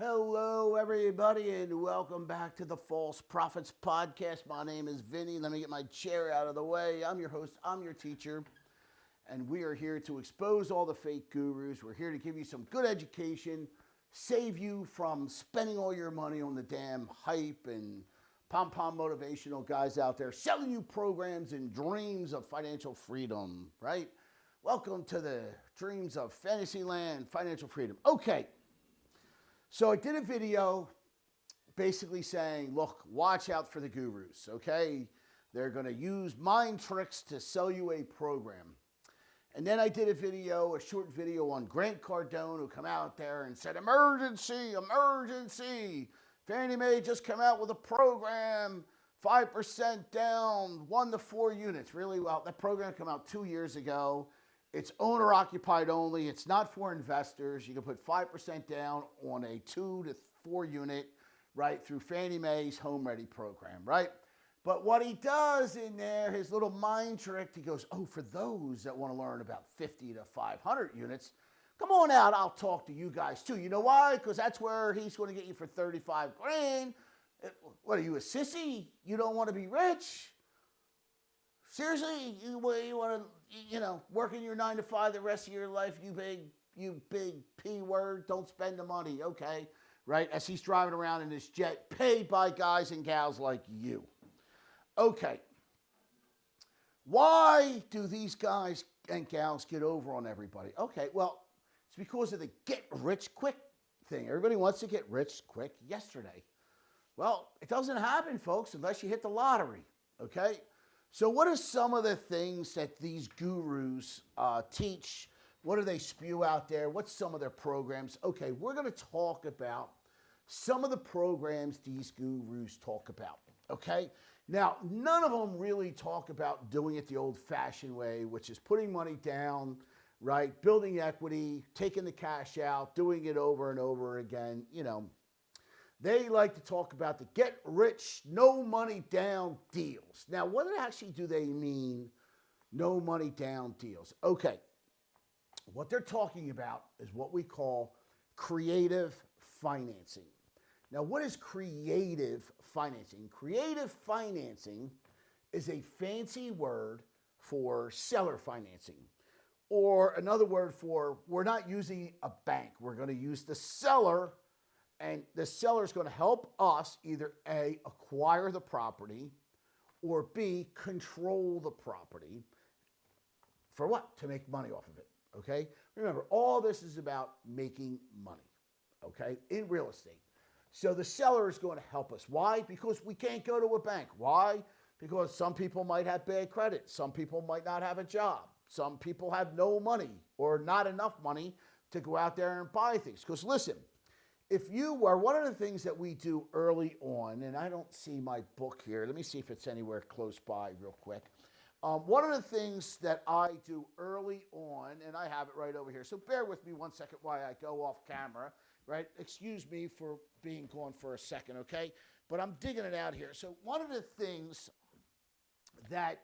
Hello, everybody, and welcome back to the False Prophets Podcast. My name is Vinnie. Let me get my chair out of the way. I'm your host, I'm your teacher, and we are here to expose all the fake gurus. We're here to give you some good education, save you from spending all your money on the damn hype and pom-pom motivational guys out there selling you programs and dreams of financial freedom, right? Welcome to the dreams of Fantasyland, financial freedom. Okay. So I did a video basically saying, look, watch out for the gurus, okay? They're going to use mind tricks to sell you a program. And then I did a short video on Grant Cardone, who come out there and said, emergency, emergency. Fannie Mae just come out with a program, 5% down, 1 to 4 units. Really, well, that program came out 2 years ago. It's owner-occupied only. It's not for investors. You can put 5% down on a 2 to 4 unit, right, through Fannie Mae's Home Ready program, right? But what he does in there, his little mind trick, he goes, oh, for those that want to learn about 50 to 500 units, come on out. I'll talk to you guys too. You know why? Because that's where he's going to get you for 35 grand. What, are you a sissy? You don't want to be rich? Seriously, you want to, work in your 9 to 5 the rest of your life, you big P word, don't spend the money, okay? Right? As he's driving around in his jet, paid by guys and gals like you. Okay. Why do these guys and gals get over on everybody? Okay, well, it's because of the get rich quick thing. Everybody wants to get rich quick yesterday. Well, it doesn't happen, folks, unless you hit the lottery, okay? So what are some of the things that these gurus teach? What do they spew out there? What's some of their programs? Okay, we're going to talk about some of the programs these gurus talk about, okay? Now, none of them really talk about doing it the old-fashioned way, which is putting money down, right, building equity, taking the cash out, doing it over and over again, They like to talk about the get rich, no money down deals. Now, what actually do they mean, no money down deals? Okay, what they're talking about is what we call creative financing. Now, what is creative financing? Creative financing is a fancy word for seller financing. Or another word for, we're not using a bank. We're going to use the seller. And the seller is going to help us either A, acquire the property, or B, control the property. For what? To make money off of it, okay? Remember, all this is about making money, okay, in real estate. So the seller is going to help us. Why? Because we can't go to a bank. Why? Because some people might have bad credit. Some people might not have a job. Some people have no money or not enough money to go out there and buy things. Because listen, if you were, one of the things that we do early on, and I don't see my book here. Let me see if it's anywhere close by real quick. One of the things that I do early on, and I have it right over here. So bear with me 1 second while I go off camera, right? Excuse me for being gone for a second, okay? But I'm digging it out here. So one of the things that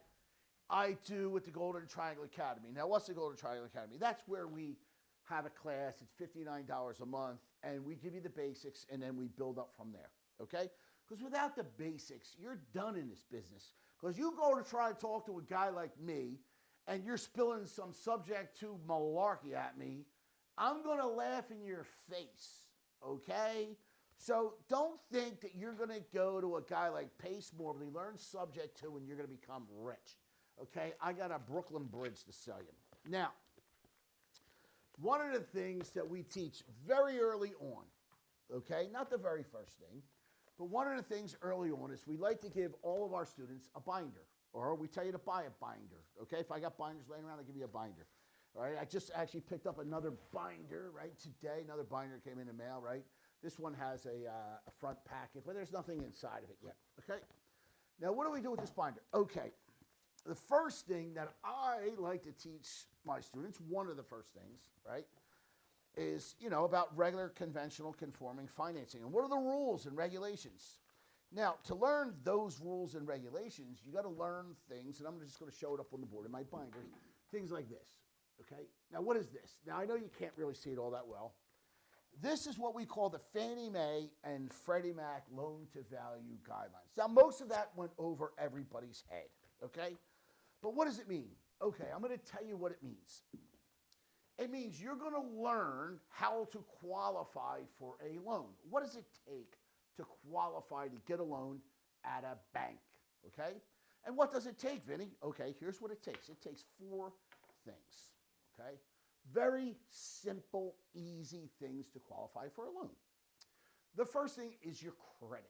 I do with the Golden Triangle Academy. Now, what's the Golden Triangle Academy? That's where we have a class. It's $59 a month. And we give you the basics, and then we build up from there, okay? Because without the basics, you're done in this business. Because you go to try and talk to a guy like me, and you're spilling some subject to malarkey at me, I'm going to laugh in your face, okay? So don't think that you're going to go to a guy like Pace Mobley, learn subject to, and you're going to become rich, okay? I got a Brooklyn Bridge to sell you. Now, one of the things that we teach very early on, okay, not the very first thing, but one of the things early on is we like to give all of our students a binder, or we tell you to buy a binder, okay? If I got binders laying around, I'll give you a binder, all right? I just actually picked up another binder, right, today. Another binder came in the mail, right? This one has a front packet, but there's nothing inside of it yet, okay? Now, what do we do with this binder? Okay, the first thing that I like to teach my students, one of the first things, right, is, about regular, conventional, conforming financing. And what are the rules and regulations? Now, to learn those rules and regulations, you got to learn things, and I'm just going to show it up on the board in my binder, things like this, okay? Now, what is this? Now, I know you can't really see it all that well. This is what we call the Fannie Mae and Freddie Mac loan to value guidelines. Now, most of that went over everybody's head, okay? But what does it mean? Okay, I'm going to tell you what it means. It means you're going to learn how to qualify for a loan. What does it take to qualify to get a loan at a bank, okay? And what does it take, Vinny? Okay, here's what it takes. It takes 4 things, okay? Very simple, easy things to qualify for a loan. The first thing is your credit.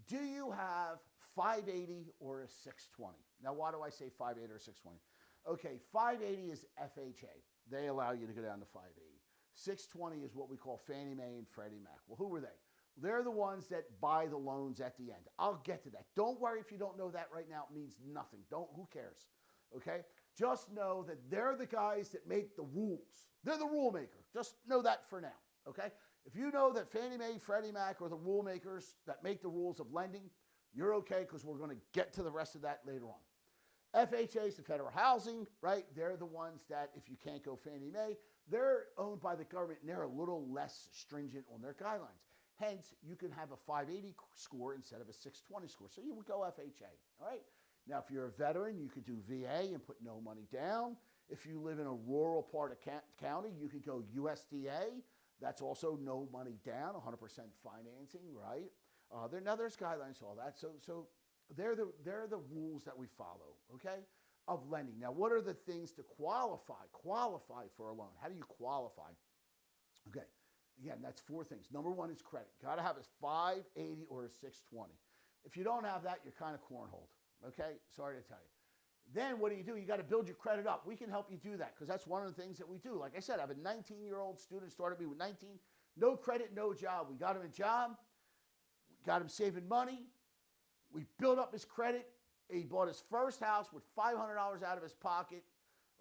Do you have 580 or a 620? Now, why do I say 580 or 620? Okay, 580 is FHA. They allow you to go down to 580. 620 is what we call Fannie Mae and Freddie Mac. Well, who are they? They're the ones that buy the loans at the end. I'll get to that. Don't worry if you don't know that right now. It means nothing. Who cares? Okay? Just know that they're the guys that make the rules. They're the rule maker. Just know that for now. Okay? If you know that Fannie Mae, Freddie Mac are the rule makers that make the rules of lending, you're okay because we're going to get to the rest of that later on. FHA is the federal housing, right? They're the ones that, if you can't go Fannie Mae, they're owned by the government and they're a little less stringent on their guidelines. Hence, you can have a 580 score instead of a 620 score. So you would go FHA, all right? Now, if you're a veteran, you could do VA and put no money down. If you live in a rural part of county, you could go USDA. That's also no money down, 100% financing, right? Now, there's guidelines to all that. So they're the rules that we follow, okay, of lending. Now, what are the things to qualify for a loan? How do you qualify? Okay, again, that's 4 things. Number 1 is credit. Got to have a 580 or a 620. If you don't have that, you're kind of cornholed, okay? Sorry to tell you. Then what do? You got to build your credit up. We can help you do that because that's one of the things that we do. Like I said, I have a 19-year-old student, started me with 19, no credit, no job. We got him a job, got him saving money. We built up his credit. He bought his first house with $500 out of his pocket,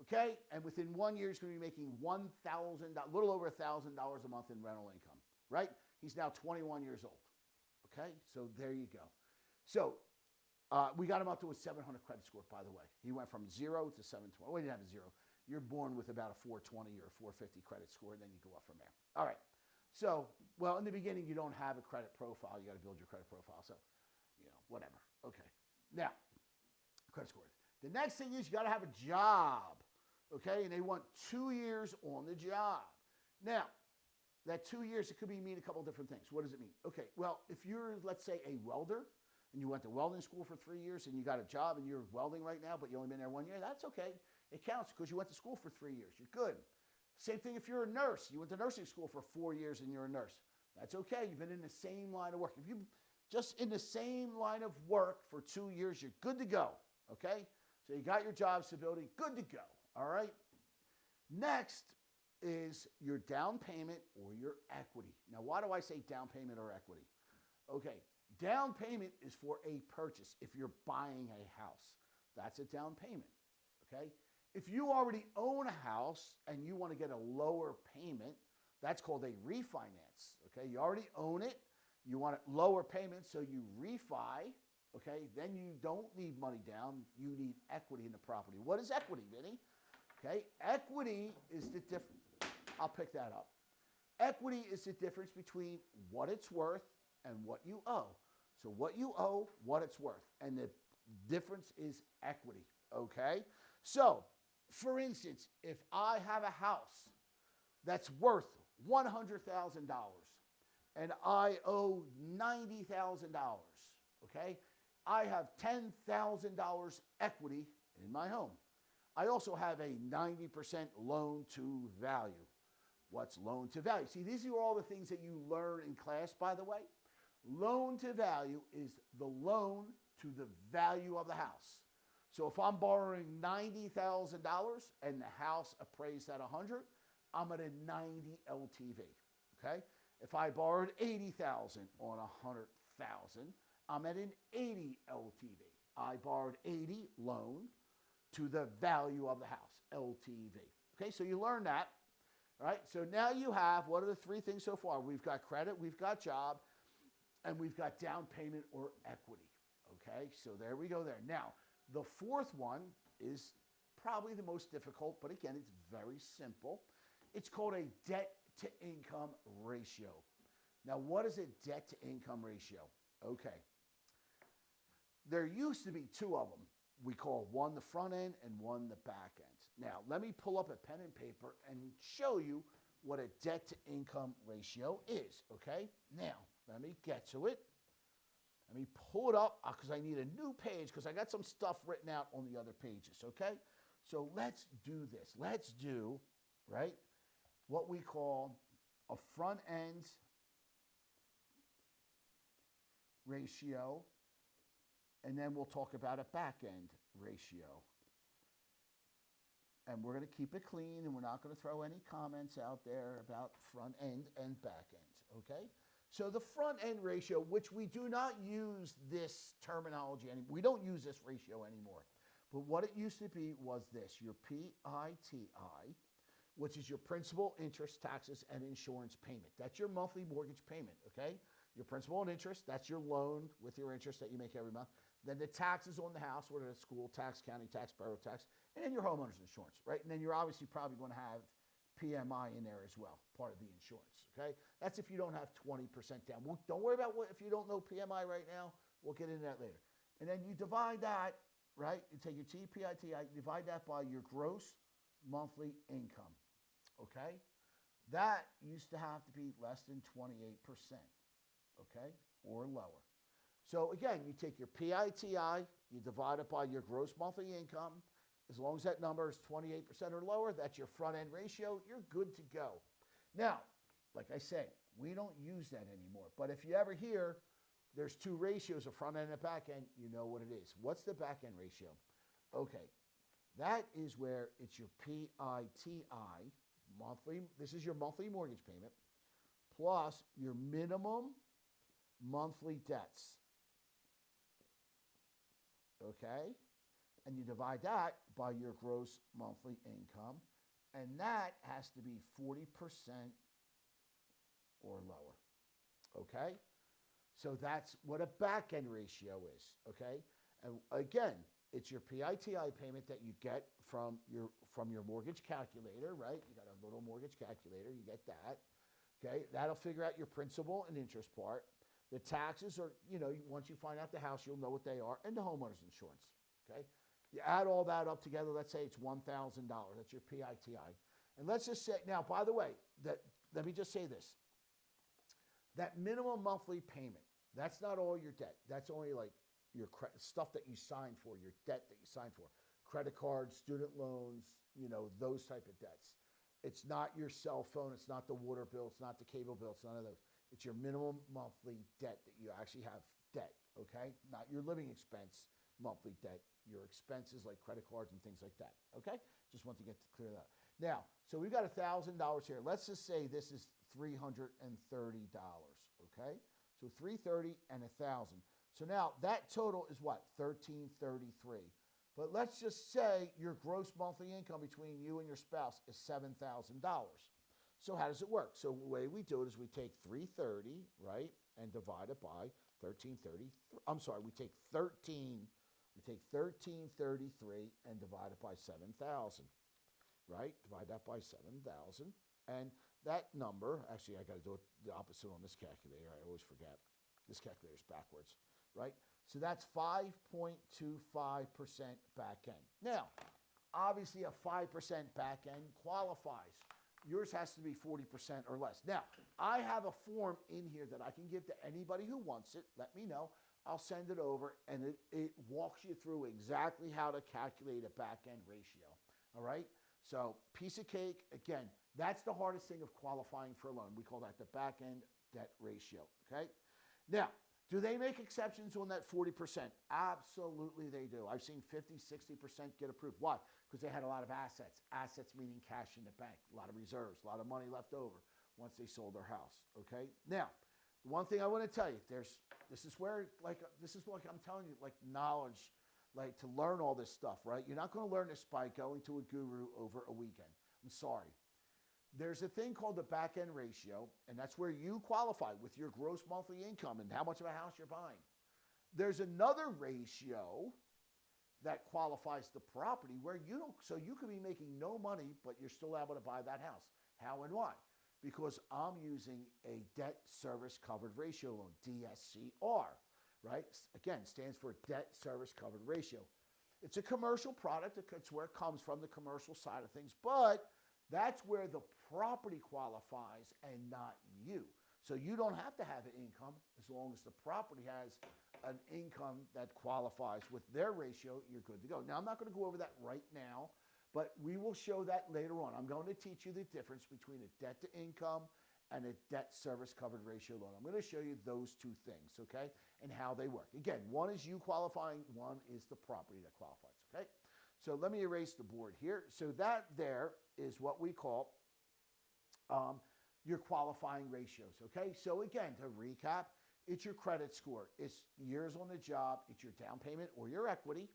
okay? And within 1 year, he's going to be making $1,000, a little over $1,000 a month in rental income, right? He's now 21 years old, okay? So there you go. So we got him up to a 700 credit score, by the way. He went from 0 to 720. Well, he didn't have a 0. You're born with about a 420 or a 450 credit score, and then you go up from there. All right. So, well, in the beginning, you don't have a credit profile. You got to build your credit profile. So, whatever. Okay. Now, credit scores. The next thing is you got to have a job, okay? And they want 2 years on the job. Now, that 2 years, it could mean a couple different things. What does it mean? Okay, well, if you're, let's say, a welder, and you went to welding school for 3 years, and you got a job, and you're welding right now, but you only been there 1 year, that's okay. It counts because you went to school for 3 years. You're good. Same thing if you're a nurse. You went to nursing school for 4 years, and you're a nurse. That's okay. You've been in the same line of work. If you just in the same line of work for 2 years, you're good to go, okay? So you got your job stability, good to go, all right? Next is your down payment or your equity. Now, why do I say down payment or equity? Okay, down payment is for a purchase. If you're buying a house, that's a down payment, okay? If you already own a house and you want to get a lower payment, that's called a refinance, okay? You already own it. You want a lower payment, so you refi, okay? Then you don't need money down. You need equity in the property. What is equity, Vinny? Okay, equity is the difference. I'll pick that up. Equity is the difference between what it's worth and what you owe. So what you owe, what it's worth. And the difference is equity, okay? So, for instance, if I have a house that's worth $100,000, and I owe $90,000, okay? I have $10,000 equity in my home. I also have a 90% loan to value. What's loan to value? See, these are all the things that you learn in class, by the way. Loan to value is the loan to the value of the house. So if I'm borrowing $90,000 and the house appraised at 100, I'm at a 90 LTV, okay? If I borrowed $80,000 on 100,000, I'm at an 80 LTV. I borrowed 80 loan to the value of the house, LTV. Okay, so you learn that, all right? So now you have, what are the 3 things so far? We've got credit, we've got job, and we've got down payment or equity, okay? So there we go there. Now, the 4th one is probably the most difficult, but again, it's very simple. It's called a debt to income ratio. Now, what is a debt to income ratio? Okay. There used to be two of them. We call one the front end and one the back end. Now, let me pull up a pen and paper and show you what a debt to income ratio is, okay? Now, let me get to it. Let me pull it up because I need a new page because I got some stuff written out on the other pages, okay? So let's do this. Let's do, right, what we call a front end ratio, and then we'll talk about a back end ratio. And we're going to keep it clean, and we're not going to throw any comments out there about front end and back end, okay? So the front end ratio, which we do not use this terminology anymore. We don't use this ratio anymore. But what it used to be was this, your PITI, which is your principal, interest, taxes, and insurance payment. That's your monthly mortgage payment, okay? Your principal and interest, that's your loan with your interest that you make every month. Then the taxes on the house, whether it's school tax, county tax, borough tax, and then your homeowner's insurance, right? And then you're obviously probably going to have PMI in there as well, part of the insurance, okay? That's if you don't have 20% down. Don't worry about what if you don't know PMI right now. We'll get into that later. And then you divide that, right? You take your TPITI, divide that by your gross monthly income, okay? That used to have to be less than 28%, okay, or lower. So again, you take your PITI, you divide it by your gross monthly income. As long as that number is 28% or lower, that's your front end ratio, you're good to go. Now, like I say, we don't use that anymore. But if you ever hear there's two ratios, a front end and a back end, you know what it is. What's the back end ratio? Okay, that is where it's your PITI, monthly, this is your monthly mortgage payment, plus your minimum monthly debts. Okay? And you divide that by your gross monthly income, and that has to be 40% or lower. Okay? So that's what a back end ratio is. Okay? And again, it's your PITI payment that you get from your mortgage calculator, right? You got a little mortgage calculator, you get that. Okay? That'll figure out your principal and interest part. The taxes are, once you find out the house, you'll know what they are, and the homeowner's insurance. Okay? You add all that up together, let's say it's $1,000. That's your PITI. And let's just say, now, by the way, let me just say this. That minimum monthly payment, that's not all your debt. That's only like your stuff that you sign for, your debt that you sign for. Credit cards, student loans, those type of debts. It's not your cell phone. It's not the water bill. It's not the cable bill. It's none of those. It's your minimum monthly debt that you actually have debt, okay? Not your living expense monthly debt, your expenses like credit cards and things like that, okay? Just want to get to clear that. Now, so we've got $1,000 here. Let's just say this is $330, okay? So $330 and $1,000. So now that total is what? $1,333. But let's just say your gross monthly income between you and your spouse is $7,000. So how does it work? So the way we do it is we take 330, right, and divide it by 1330. I'm sorry, we take 1333 and divide it by 7,000, right? Divide that by 7,000. And that number, actually I got to do it the opposite on this calculator. I always forget. This calculator's backwards, right? So that's 5.25% back end. Now, obviously a 5% back end qualifies. Yours has to be 40% or less. Now, I have a form in here that I can give to anybody who wants it. Let me know. I'll send it over, and it walks you through exactly how to calculate a back-end ratio. All right? So, piece of cake. Again, that's the hardest thing of qualifying for a loan. We call that the back-end debt ratio. Okay? Now, do they make exceptions on that 40%? Absolutely they do. I've seen 50, 60% get approved. Why? Because they had a lot of assets. Assets meaning cash in the bank, a lot of reserves, a lot of money left over once they sold their house. Okay? Now, the one thing I want to tell you, this is what I'm telling you, like knowledge, like to learn all this stuff, right? You're not going to learn this by going to a guru over a weekend. I'm sorry. There's a thing called the back-end ratio, and that's where you qualify with your gross monthly income and how much of a house you're buying. There's another ratio that qualifies the property where you don't, so you could be making no money, but you're still able to buy that house. How and why? because I'm using a debt service covered ratio loan, DSCR, right? Again, stands for debt service covered ratio. It's a commercial product. It's where it comes from, the commercial side of things, but that's where the property qualifies and not you. So you don't have to have an income as long as the property has an income that qualifies with their ratio, you're good to go. Now, I'm not going to go over that right now, but we will show that later on. I'm going to teach you the difference between a debt to income and a debt service covered ratio loan. I'm going to show you those two things, okay, and how they work. Again, one is you qualifying, one is the property that qualifies, okay? So let me erase the board here. So that there is what we call your qualifying ratios, okay? So again, to recap, it's your credit score. It's years on the job. It's your down payment or your equity,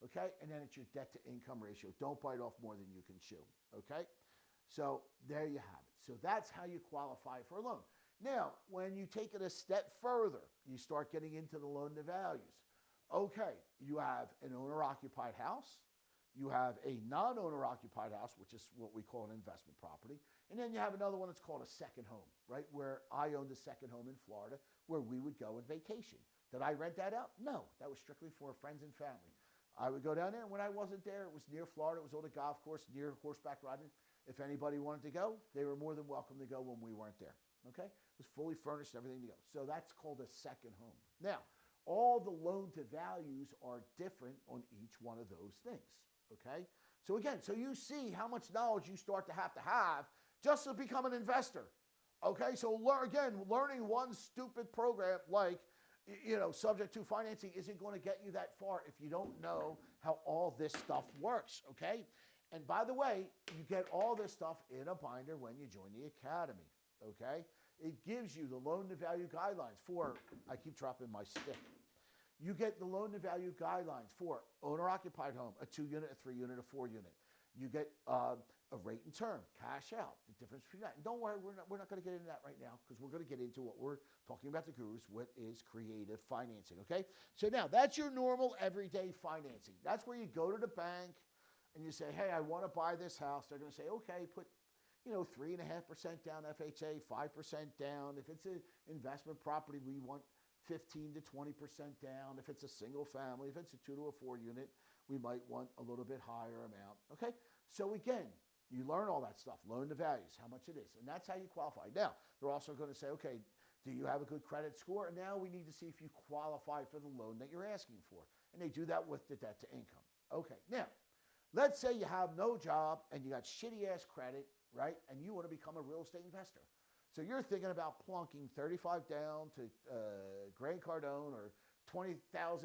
okay? And then it's your debt to income ratio. Don't bite off more than you can chew, okay? So there you have it. So that's how you qualify for a loan. Now, when you take it a step further, you start getting into the loan to values. Okay, you have an owner-occupied house. You have a non-owner-occupied house, which is what we call an investment property. And then you have another one that's called a second home, right, where I owned a second home in Florida where we would go on vacation. Did I rent that out? No, that was strictly for friends and family. I would go down there. When I wasn't there, it was near Florida. It was on a golf course, near horseback riding. If anybody wanted to go, they were more than welcome to go when we weren't there, okay? It was fully furnished, everything to go. So that's called a second home. Now, all the loan to values are different on each one of those things, okay? So again, so you see how much knowledge you start to have just to become an investor, okay? So learning one stupid program like, subject to financing isn't going to get you that far if you don't know how all this stuff works, okay? And by the way, you get all this stuff in a binder when you join the academy, okay? It gives you the loan to value guidelines for, I keep dropping my stick. You get the loan to value guidelines for owner-occupied home, a 2-unit, a 3-unit, a 4-unit. You get a rate and term, cash out, the difference between that. And don't worry, we're not going to get into that right now because we're going to get into what we're talking about the gurus, what is creative financing, okay? So now, that's your normal everyday financing. That's where you go to the bank and you say, hey, I want to buy this house. They're going to say, okay, put 3.5% down FHA, 5% down. If it's an investment property, we want 15 to 20% down. If it's a single family, if it's a 2 to a 4 unit, we might want a little bit higher amount. Okay, so again, you learn all that stuff, loan to values, how much it is, and that's how you qualify. Now, they're also going to say, okay, do you have a good credit score? And now we need to see if you qualify for the loan that you're asking for. And they do that with the debt to income. Okay, now, let's say you have no job and you got shitty-ass credit, right, and you want to become a real estate investor. So you're thinking about plunking $35 down to Grant Cardone or $20,000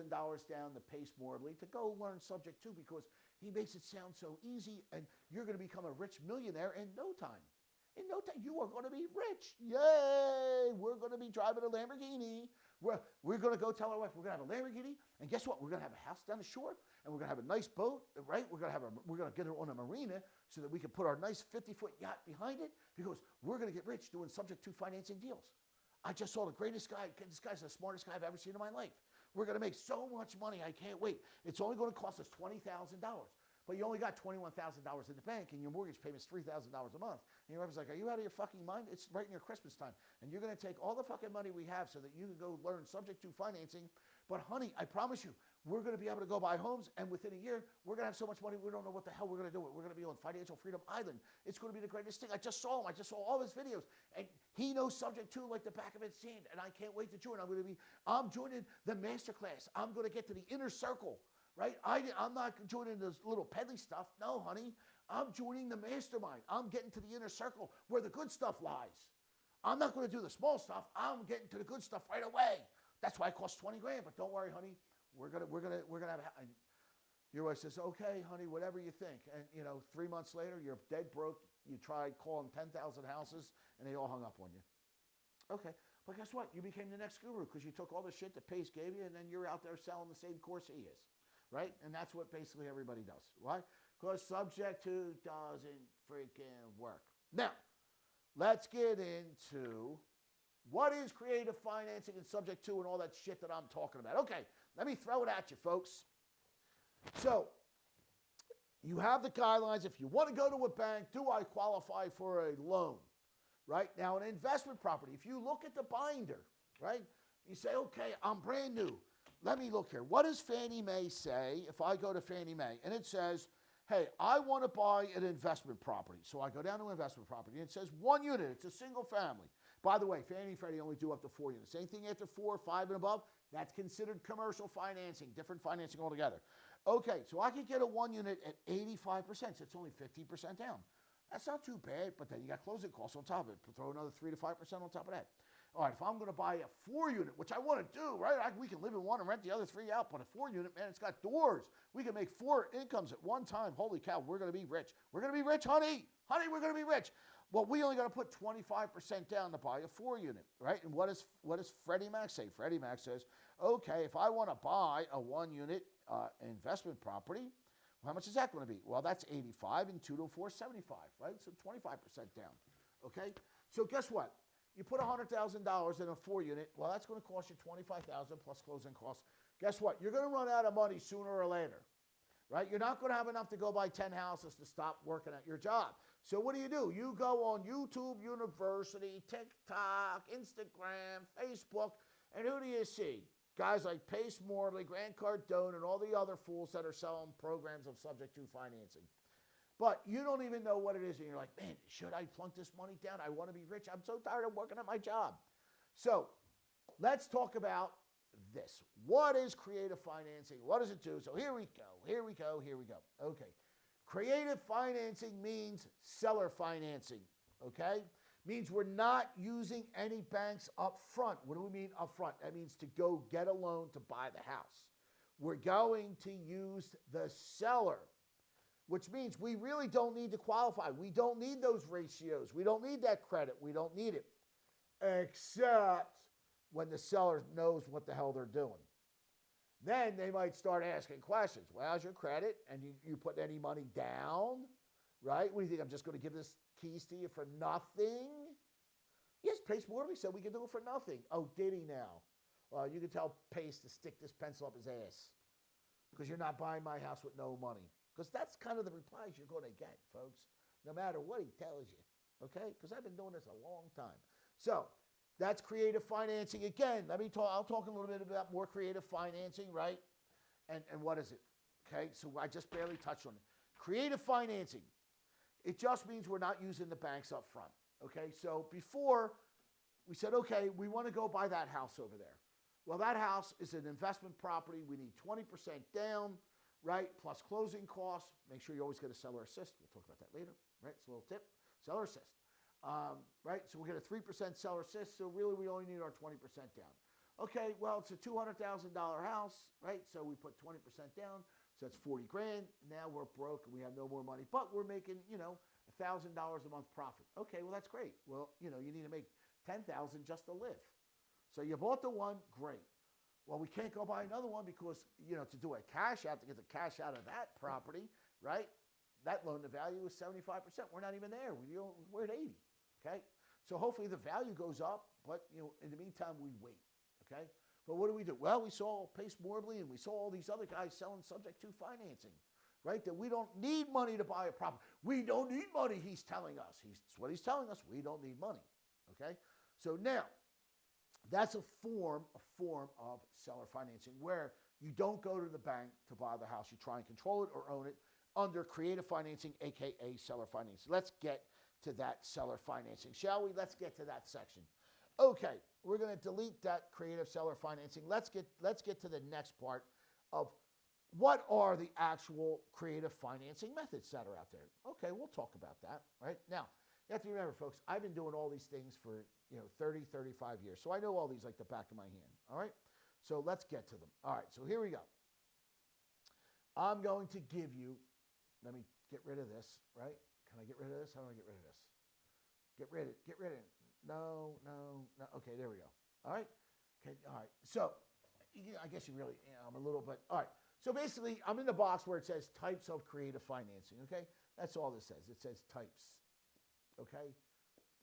down to Pace Morley to go learn subject to because he makes it sound so easy and you're going to become a rich millionaire in no time. In no time, you are going to be rich. Yay! We're going to be driving a Lamborghini. We're going to go tell our wife we're going to have a Lamborghini, and guess what? We're going to have a house down the shore, and we're going to have a nice boat, right? We're going to get it on a marina so that we can put our nice 50-foot yacht behind it because we're going to get rich doing subject to financing deals. I just saw the greatest guy. This guy's the smartest guy I've ever seen in my life. We're going to make so much money. I can't wait. It's only going to cost us $20,000. But you only got $21,000 in the bank and your mortgage payment's $3,000 a month. And your wife's like, are you out of your fucking mind? It's right near Christmas time. And you're going to take all the fucking money we have so that you can go learn subject to financing. But honey, I promise you, we're going to be able to go buy homes. And within a year, we're going to have so much money, we don't know what the hell we're going to do. We're going to be on Financial Freedom Island. It's going to be the greatest thing. I just saw him. I just saw all his videos. And he knows subject to like the back of his hand. And I can't wait to join. I'm joining the masterclass. I'm going to get to the inner circle. Right? I'm not joining this little peddly stuff. No, honey. I'm joining the mastermind. I'm getting to the inner circle where the good stuff lies. I'm not going to do the small stuff. I'm getting to the good stuff right away. That's why it costs $20,000. But don't worry, honey. We're gonna have. And your wife says, "Okay, honey, whatever you think." And 3 months later, you're dead broke. You tried calling 10,000 houses, and they all hung up on you. Okay, but guess what? You became the next guru because you took all the shit that Pace gave you, and then you're out there selling the same course he is. Right? And that's what basically everybody does. Why? Because subject to doesn't freaking work. Now, let's get into what is creative financing and subject to and all that shit that I'm talking about. Okay, let me throw it at you, folks. So, you have the guidelines. If you want to go to a bank, do I qualify for a loan? right? Now, an investment property, if you look at the binder, right, you say, okay, I'm brand new. Let me look here. What does Fannie Mae say if I go to Fannie Mae? And it says, hey, I want to buy an investment property. So I go down to investment property, and it says 1 unit. It's a single family. By the way, Fannie and Freddie only do up to 4 units. Anything after 4, 5, and above, that's considered commercial financing, different financing altogether. Okay, so I could get a 1 unit at 85%. So it's only 50% down. That's not too bad, but then you got closing costs on top of it. Throw another 3 to 5% on top of that. All right, if I'm going to buy a 4 unit, which I want to do, right? We can live in one and rent the other 3 out, but a 4 unit, man, it's got doors. We can make 4 incomes at one time. Holy cow, we're going to be rich. We're going to be rich, honey. Honey, we're going to be rich. Well, we only got to put 25% down to buy a 4 unit, right? And what does Freddie Mac say? Freddie Mac says, okay, if I want to buy a 1 unit investment property, well, how much is that going to be? Well, that's 85 and 2 to 4, 75, right? So 25% down, okay? So guess what? You put $100,000 in a 4 unit. Well, that's going to cost you $25,000 plus closing costs. Guess what? You're going to run out of money sooner or later, right? You're not going to have enough to go buy 10 houses to stop working at your job. So what do? You go on YouTube University, TikTok, Instagram, Facebook, and who do you see? Guys like Pace Morley, Grant Cardone, and all the other fools that are selling programs of subject to financing. But you don't even know what it is, and you're like, man, should I plunk this money down? I want to be rich. I'm so tired of working at my job. So let's talk about this. What is creative financing? What does it do? So here we go. Okay. Creative financing means seller financing, okay? Means we're not using any banks up front. What do we mean up front? That means to go get a loan to buy the house. We're going to use the seller, which means we really don't need to qualify. We don't need those ratios. We don't need that credit. We don't need it, except when the seller knows what the hell they're doing. Then they might start asking questions. Well, how's your credit? And you put any money down, right? What do you think? I'm just going to give this keys to you for nothing? Yes, Pace Morley said we can do it for nothing. Oh, did he now? Well, you can tell Pace to stick this pencil up his ass because you're not buying my house with no money. Because that's kind of the replies you're going to get, folks, no matter what he tells you, okay? Because I've been doing this a long time. So that's creative financing. Again, I'll talk a little bit about more creative financing, right? And what is it? Okay, so I just barely touched on it. Creative financing, it just means we're not using the banks up front, okay? So before, we said, okay, we want to go buy that house over there. Well, that house is an investment property. We need 20% down, right, plus closing costs. Make sure you always get a seller assist. We'll talk about that later, right? It's a little tip, seller assist. Right, so we'll get a 3% seller assist, so really we only need our 20% down. Okay, well, it's a $200,000 house, right? So we put 20% down, so that's 40 grand. Now we're broke and we have no more money, but we're making, $1,000 a month profit. Okay, well, that's great. Well, you need to make $10,000 just to live. So you bought the one, great. Well, we can't go buy another one because, to do a cash out, to get the cash out of that property, right? That loan to value is 75%. We're not even there. We're at 80, okay? So hopefully the value goes up, but, in the meantime, we wait, okay? But what do? Well, we saw Pace Morley and we saw all these other guys selling subject to financing, right? That we don't need money to buy a property. We don't need money, he's telling us. That's what he's telling us. We don't need money, okay? So now, that's a form of seller financing where you don't go to the bank to buy the house. You try and control it or own it under creative financing, a.k.a. seller financing. Let's get to that seller financing, shall we? Let's get to that section. Okay, we're going to delete that creative seller financing. Let's get to the next part of what are the actual creative financing methods that are out there. Okay, we'll talk about that, right? Now, you have to remember, folks, I've been doing all these things for 30, 35 years. So I know all these like the back of my hand, all right? So let's get to them. All right, so here we go. I'm going to give you, let me get rid of this, right? Can I get rid of this? How do I get rid of this? Get rid of it. No. Okay, there we go. All right? Okay, all right. So I guess you really, I'm a little bit, all right. So basically, I'm in the box where it says types of creative financing, okay? That's all this says. It says types, okay?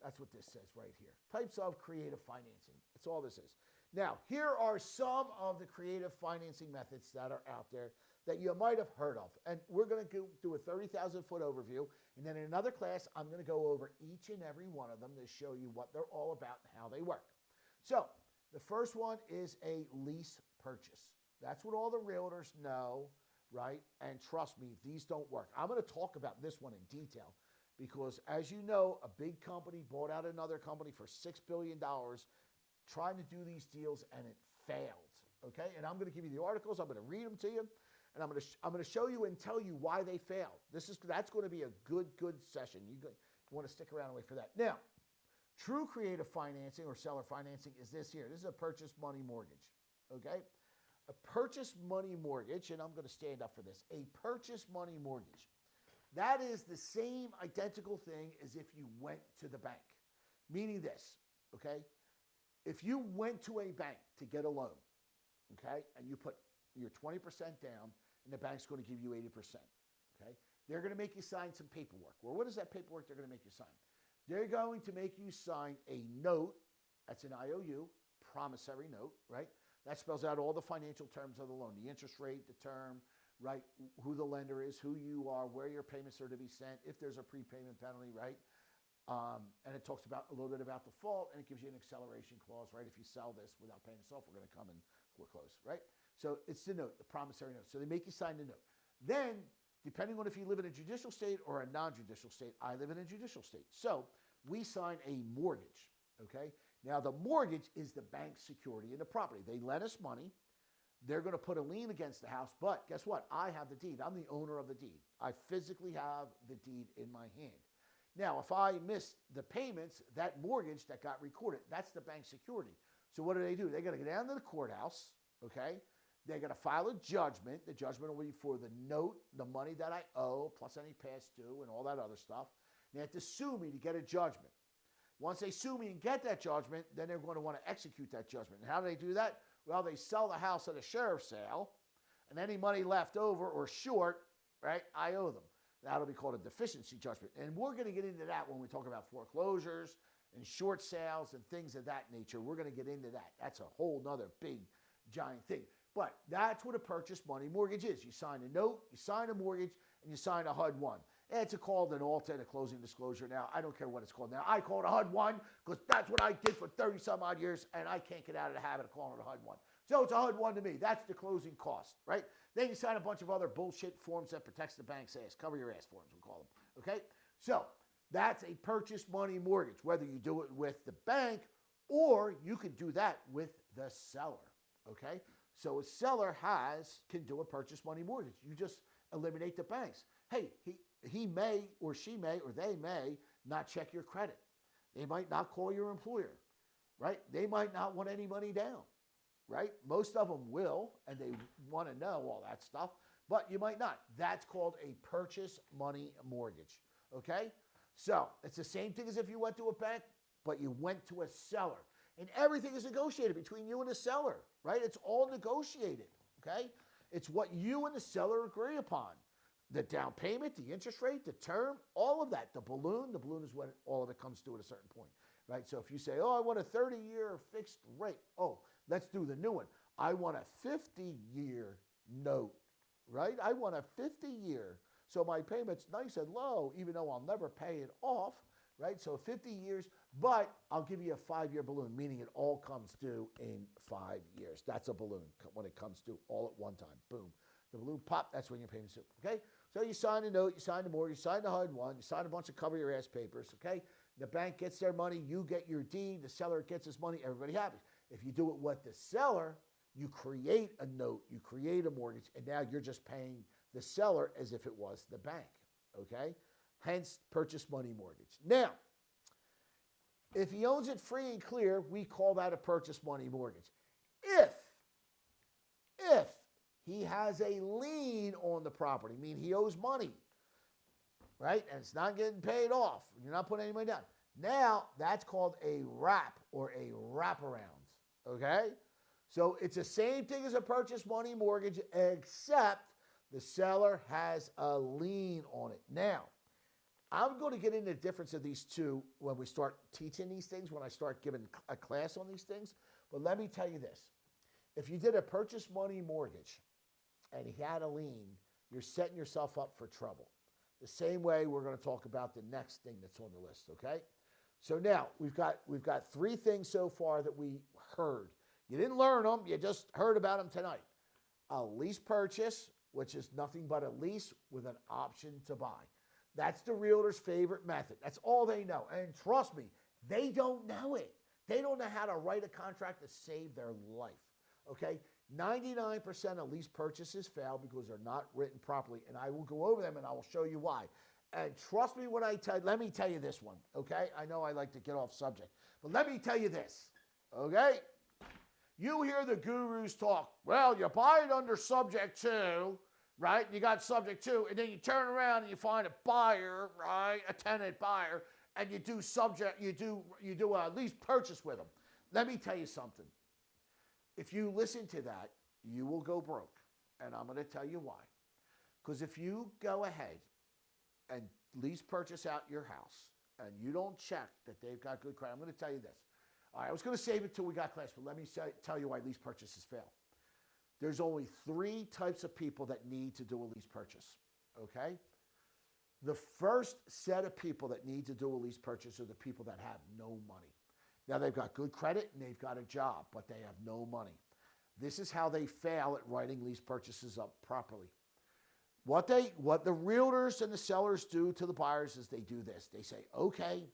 That's what this says right here. Types of creative financing. That's all this is. Now, here are some of the creative financing methods that are out there that you might have heard of. And we're going to do a 30,000-foot overview. And then in another class, I'm going to go over each and every one of them to show you what they're all about and how they work. So the first one is a lease purchase. That's what all the realtors know, right? And trust me, these don't work. I'm going to talk about this one in detail because, as you know, a big company bought out another company for $6 billion trying to do these deals, and it failed, okay? And I'm going to give you the articles. I'm going to read them to you, and I'm going to show you and tell you why they failed. That's going to be a good session. You want to stick around and wait for that. Now, true creative financing or seller financing is this here. This is a purchase money mortgage, okay? A purchase money mortgage, and I'm going to stand up for this, a purchase money mortgage. That is the same identical thing as if you went to the bank, meaning this, okay? If you went to a bank to get a loan, okay, and you put your 20% down, and the bank's going to give you 80%, okay, they're going to make you sign some paperwork. Well, what is that paperwork they're going to make you sign? They're going to make you sign a note. That's an IOU, promissory note, right? That spells out all the financial terms of the loan, the interest rate, the term, right, who the lender is, who you are, where your payments are to be sent, if there's a prepayment penalty, right? And it talks about a little bit about default, and it gives you an acceleration clause, right? If you sell this without paying us off, we're going to come and foreclose, right? So it's the note, the promissory note. So they make you sign the note. Then, depending on if you live in a judicial state or a non-judicial state, I live in a judicial state. So we sign a mortgage, okay? Now, the mortgage is the bank's security in the property. They lend us money. They're going to put a lien against the house, but guess what? I have the deed. I'm the owner of the deed. I physically have the deed in my hand. Now, if I miss the payments, that mortgage that got recorded, that's the bank's security. So what do? They got to go down to the courthouse, okay? They're going to file a judgment. The judgment will be for the note, the money that I owe, plus any past due and all that other stuff. They have to sue me to get a judgment. Once they sue me and get that judgment, then they're going to want to execute that judgment. And how do they do that? Well, they sell the house at a sheriff's sale, and any money left over or short, right, I owe them. That'll be called a deficiency judgment. And we're going to get into that when we talk about foreclosures and short sales and things of that nature. We're going to get into that. That's a whole nother big, giant thing. But that's what a purchase money mortgage is. You sign a note, you sign a mortgage, and you sign a HUD-1. And it's called an ALTA and a closing disclosure now. I don't care what it's called now. I call it a HUD-1 because that's what I did for 30-some-odd years, and I can't get out of the habit of calling it a HUD-1. So it's a HUD-1 to me. That's the closing cost, right? Then you sign a bunch of other bullshit forms that protects the bank's ass. Cover your ass forms, we call them, okay? So that's a purchase money mortgage, whether you do it with the bank or you can do that with the seller, okay? So a seller can do a purchase money mortgage. You just eliminate the banks. Hey, he may or she may or they may not check your credit. They might not call your employer, right? They might not want any money down, right? Most of them will, and they want to know all that stuff, but you might not. That's called a purchase money mortgage, okay? So it's the same thing as if you went to a bank, but you went to a seller. And everything is negotiated between you and the seller, right? It's all negotiated, okay? It's what you and the seller agree upon. The down payment, the interest rate, the term, all of that. The balloon is when all of it comes to at a certain point, right? So if you say, oh, I want a 30-year fixed rate. Oh, let's do the new one. I want a 50-year note, right? I want a 50-year. So my payment's nice and low, even though I'll never pay it off, right? So 50 years, but I'll give you a 5-year balloon, meaning it all comes due in 5 years. That's a balloon when it comes due all at one time. Boom. The balloon pop, that's when your payment's due, okay? So you sign a note, you sign the mortgage, you sign the HUD-1, you sign a bunch of cover your ass papers, okay? The bank gets their money, you get your deed, the seller gets his money, everybody happy. If you do it with the seller, you create a note, you create a mortgage, and now you're just paying the seller as if it was the bank, okay? Hence, purchase money mortgage. Now, if he owns it free and clear, we call that a purchase money mortgage. If he has a lien on the property, meaning he owes money, right? And it's not getting paid off. You're not putting any money down. Now, that's called a wrap or a wraparound, okay? So it's the same thing as a purchase money mortgage, except the seller has a lien on it. Now, I'm going to get into the difference of these two when we start teaching these things, when I start giving a class on these things. But let me tell you this. If you did a purchase money mortgage and he had a lien, you're setting yourself up for trouble. The same way we're going to talk about the next thing that's on the list, okay? So now we've got 3 things so far that we heard. You didn't learn them, you just heard about them tonight. A lease purchase, which is nothing but a lease with an option to buy. That's the realtor's favorite method. That's all they know. And trust me, they don't know it. They don't know how to write a contract to save their life, okay? 99% of lease purchases fail because they're not written properly, and I will go over them and I will show you why. And trust me when I tell you, let me tell you this one, okay? I know I like to get off subject, but let me tell you this, okay? You hear the gurus talk, well, you buy it under subject to, right? You got subject to, and then you turn around and you find a buyer, right? A tenant buyer, and you do a lease purchase with them. Let me tell you something. If you listen to that, you will go broke. And I'm going to tell you why. Because if you go ahead and lease purchase out your house and you don't check that they've got good credit, I'm going to tell you this. All right, I was going to save it till we got class, but let me tell you why lease purchases fail. There's only 3 types of people that need to do a lease purchase, okay? The first set of people that need to do a lease purchase are the people that have no money. Now, they've got good credit and they've got a job, but they have no money. This is how they fail at writing lease purchases up properly. What the realtors and the sellers do to the buyers is they do this. They say, okay,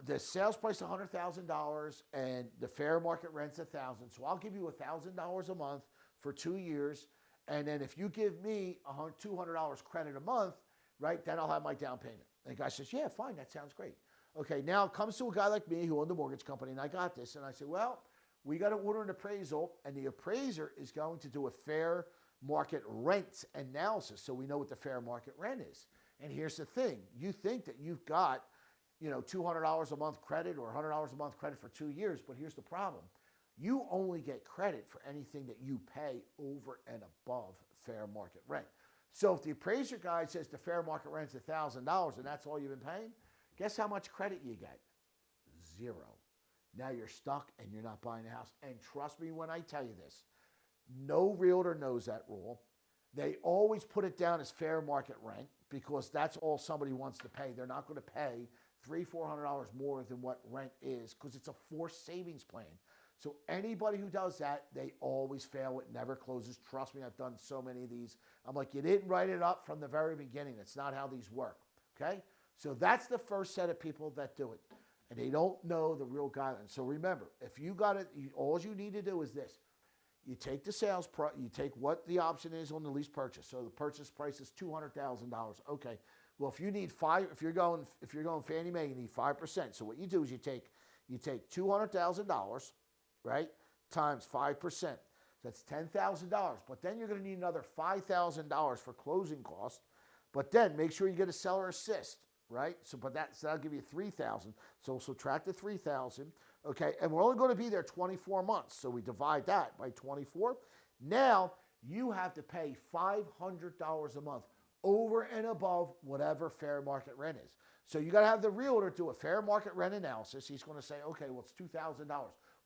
the sales price is $100,000 and the fair market rent's $1,000. So I'll give you $1,000 a month for 2 years. And then if you give me $200 credit a month, right, then I'll have my down payment. And the guy says, yeah, fine, that sounds great. Okay, now it comes to a guy like me who owned the mortgage company, and I got this. And I said, well, we got to order an appraisal, and the appraiser is going to do a fair market rent analysis so we know what the fair market rent is. And here's the thing. You think that you've got, $200 a month credit or $100 a month credit for 2 years, but here's the problem. You only get credit for anything that you pay over and above fair market rent. So if the appraiser guy says the fair market rent's $1,000 and that's all you've been paying, guess how much credit you get? 0. Now you're stuck and you're not buying a house. And trust me when I tell you this, no realtor knows that rule. They always put it down as fair market rent because that's all somebody wants to pay. They're not going to pay $300-400 more than what rent is because it's a forced savings plan. So anybody who does that, they always fail. It never closes. Trust me, I've done so many of these. I'm like, you didn't write it up from the very beginning. That's not how these work, okay? So that's the first set of people that do it. And they don't know the real guidelines. So remember, if you got it, all you need to do is this. You take the sales price, you take what the option is on the lease purchase. So the purchase price is $200,000. Okay. Well, if you need if you're going Fannie Mae, you need 5%. So what you do is you take $200,000, right, times 5%. So that's $10,000. But then you're going to need another $5,000 for closing costs. But then make sure you get a seller assist, right? So that'll give you $3,000. So we'll subtract the $3,000. Okay, and we're only going to be there 24 months. So we divide that by 24. Now you have to pay $500 a month over and above whatever fair market rent is. So you got to have the realtor do a fair market rent analysis. He's going to say, okay, well, it's $2,000.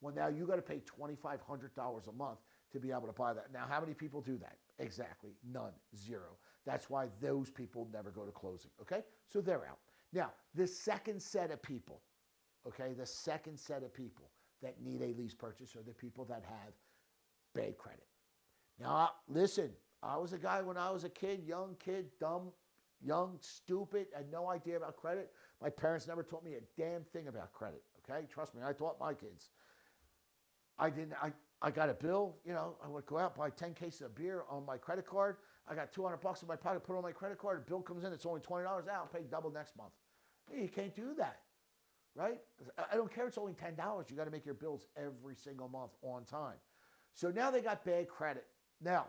Well, now you got to pay $2,500 a month to be able to buy that. Now, how many people do that? Exactly, none, 0. That's why those people never go to closing, okay? So they're out. Now, the second set of people, okay, the second set of people that need a lease purchase are the people that have bad credit. Now, listen, I was a guy when I was a kid, dumb, young, stupid, had no idea about credit. My parents never taught me a damn thing about credit, okay? Trust me, I taught my kids. I got a bill, I would go out, buy 10 cases of beer on my credit card. I got $200 in my pocket, put it on my credit card. The bill comes in, it's only $20 out. I'll pay double next month. Hey, you can't do that, right? I don't care. It's only $10. You got to make your bills every single month on time. So now they got bad credit. Now,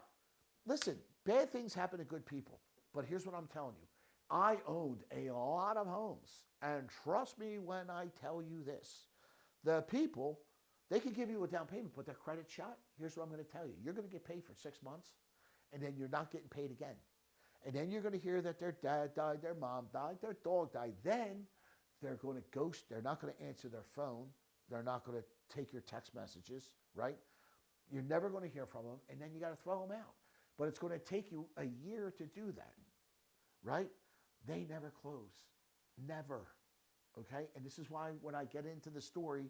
listen, bad things happen to good people. But here's what I'm telling you. I owned a lot of homes. And trust me when I tell you this. The people, they could give you a down payment, but their credit's shot. Here's what I'm going to tell you. You're going to get paid for 6 months, and then you're not getting paid again. And then you're going to hear that their dad died, their mom died, their dog died. Then they're going to ghost. They're not going to answer their phone. They're not going to take your text messages, right? You're never going to hear from them, and then you got to throw them out. but it's going to take you a year to do that, right? They never close. Never. Okay? And this is why when I get into the story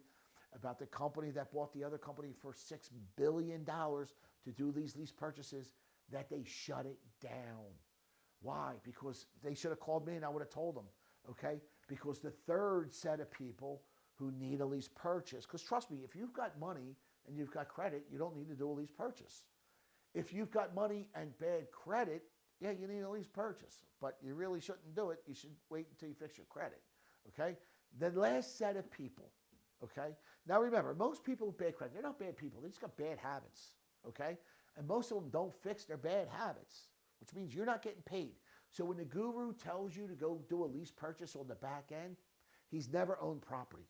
about the company that bought the other company for $6 billion to do these lease purchases, that they shut it down. Why? Because they should have called me and I would have told them, okay? Because the third set of people who need a lease purchase, because trust me, if you've got money and you've got credit, you don't need to do a lease purchase. If you've got money and bad credit, yeah, you need a lease purchase, but you really shouldn't do it. You should wait until you fix your credit, okay? The last set of people, okay? Now remember, most people with bad credit, they're not bad people. They just got bad habits, okay? And most of them don't fix their bad habits, which means you're not getting paid. So when the guru tells you to go do a lease purchase on the back end, he's never owned property.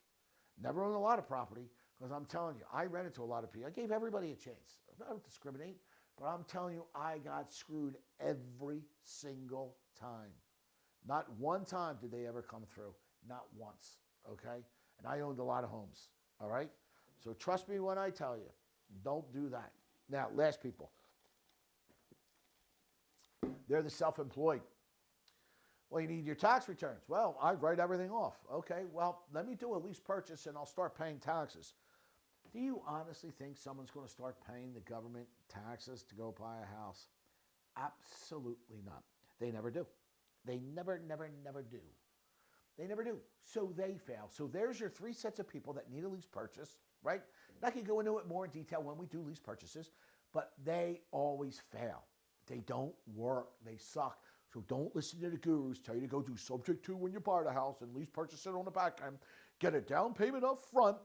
Never owned a lot of property, because I'm telling you, I rented to a lot of people. I gave everybody a chance. I don't discriminate, but I'm telling you, I got screwed every single time. Not one time did they ever come through. Not once, okay? And I owned a lot of homes, all right? So trust me when I tell you, don't do that. Now, last people. They're the self-employed. Well, you need your tax returns. Well, I write everything off. Okay, well, let me do a lease purchase and I'll start paying taxes. Do you honestly think someone's going to start paying the government taxes to go buy a house? Absolutely not. They never do. They never do. They never do. So they fail. So there's your three sets of people that need a lease purchase, right? And I can go into it more in detail when we do lease purchases, but they always fail. They don't work. They suck. So don't listen to the gurus tell you to go do subject to when you buy the house and lease purchase it on the back end, get a down payment up front,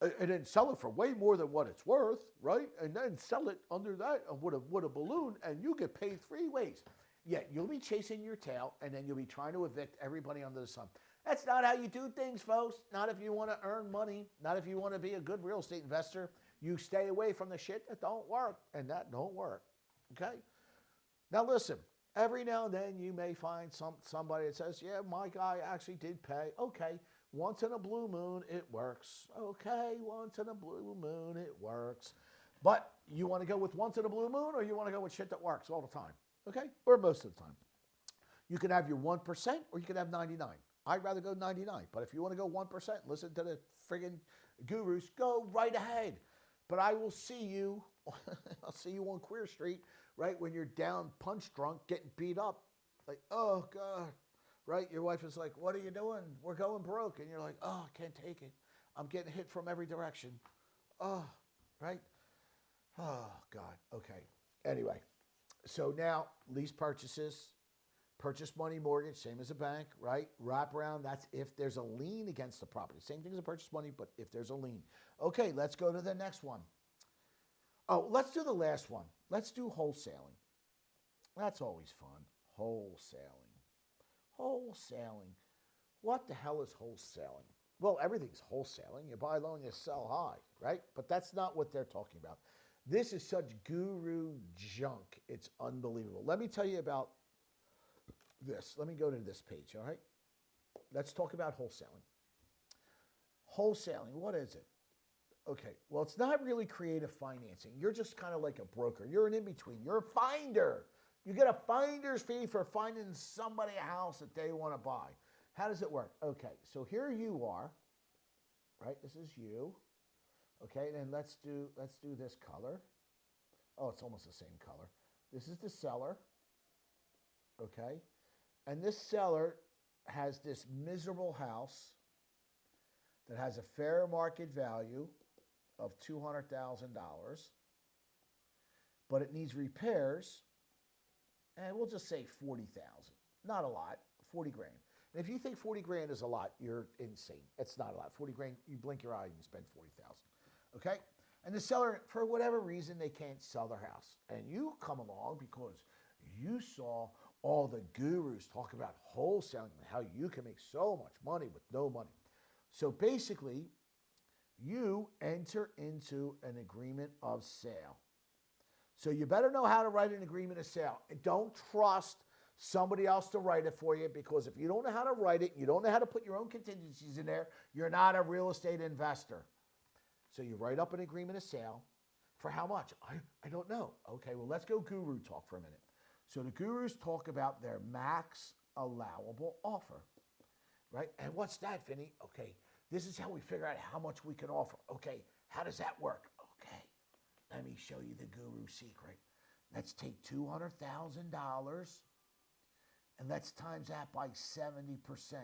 and then sell it for way more than what it's worth, right? And then sell it under that with a balloon, and you get paid three ways. Yeah, you'll be chasing your tail, and then you'll be trying to evict everybody under the sun. That's not how you do things, folks. Not if you want to earn money. Not if you want to be a good real estate investor. You stay away from the shit that don't work, and that don't work, okay? Now listen, every now and then you may find somebody that says, yeah, my guy actually did pay. Okay, once in a blue moon, it works. Okay, once in a blue moon, it works. But you want to go with once in a blue moon, or you want to go with shit that works all the time, okay? Or most of the time. You can have your 1%, or you can have 99. I'd rather go 99. But if you want to go 1%, listen to the friggin' gurus, go right ahead. But I will see you, I'll see you on Queer Street, right, when you're down punch drunk, getting beat up. Like, oh, God, right? Your wife is like, what are you doing? We're going broke. And you're like, oh, I can't take it. I'm getting hit from every direction. Oh, right? Oh, God, okay. Anyway, so now lease purchases, purchase money mortgage, same as a bank, right? Wraparound, that's if there's a lien against the property. Same thing as a purchase money, but if there's a lien. Okay, let's go to the next one. Oh, let's do the last one. Let's do wholesaling. That's always fun. Wholesaling. Wholesaling. What the hell is wholesaling? Well, everything's wholesaling. You buy low and you sell high, right? But that's not what they're talking about. This is such guru junk. It's unbelievable. Let me tell you about this. Let me go to this page, all right? Let's talk about wholesaling. Wholesaling, what is it? Okay, well, it's not really creative financing. You're just kind of like a broker. You're an in-between. You're a finder. You get a finder's fee for finding somebody a house that they want to buy. How does it work? Okay, so here you are, right? This is you. Okay, and then let's do this color. Oh, it's almost the same color. This is the seller. Okay, and this seller has this miserable house that has a fair market value of $200,000, but it needs repairs, and we'll just say 40,000. Not a lot, 40 grand. And if you think 40 grand is a lot, you're insane. It's not a lot. 40 grand, you blink your eye and you spend 40,000. Okay? And the seller, for whatever reason, they can't sell their house. And you come along because you saw all the gurus talk about wholesaling and how you can make so much money with no money. So basically, you enter into an agreement of sale. So you better know how to write an agreement of sale. And don't trust somebody else to write it for you, because if you don't know how to write it, you don't know how to put your own contingencies in there, you're not a real estate investor. So you write up an agreement of sale, For how much? I don't know. Okay, well, let's go guru talk for a minute. So the gurus talk about their max allowable offer, right? And what's that, Vinny? Okay, this is how we figure out how much we can offer. Okay, how does that work? Okay, let me show you the guru secret. Let's take $200,000 and let's times that by 70%.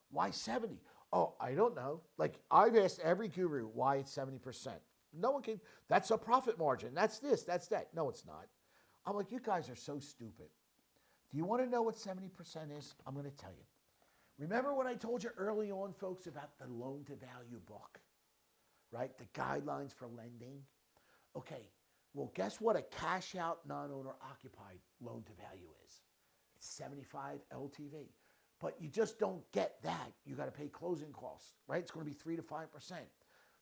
Why 70? Oh, I don't know. Like, I've asked every guru why it's 70%. No one can, that's a profit margin. That's this, that's that. No, it's not. I'm like, you guys are so stupid. Do you want to know what 70% is? I'm going to tell you. Remember when I told you early on, folks, about the loan to value book, right? The guidelines for lending. Okay, well, guess what a cash out non-owner occupied loan to value is? It's 75 LTV. But you just don't get that. You got to pay closing costs, right? It's going to be 3 to 5%.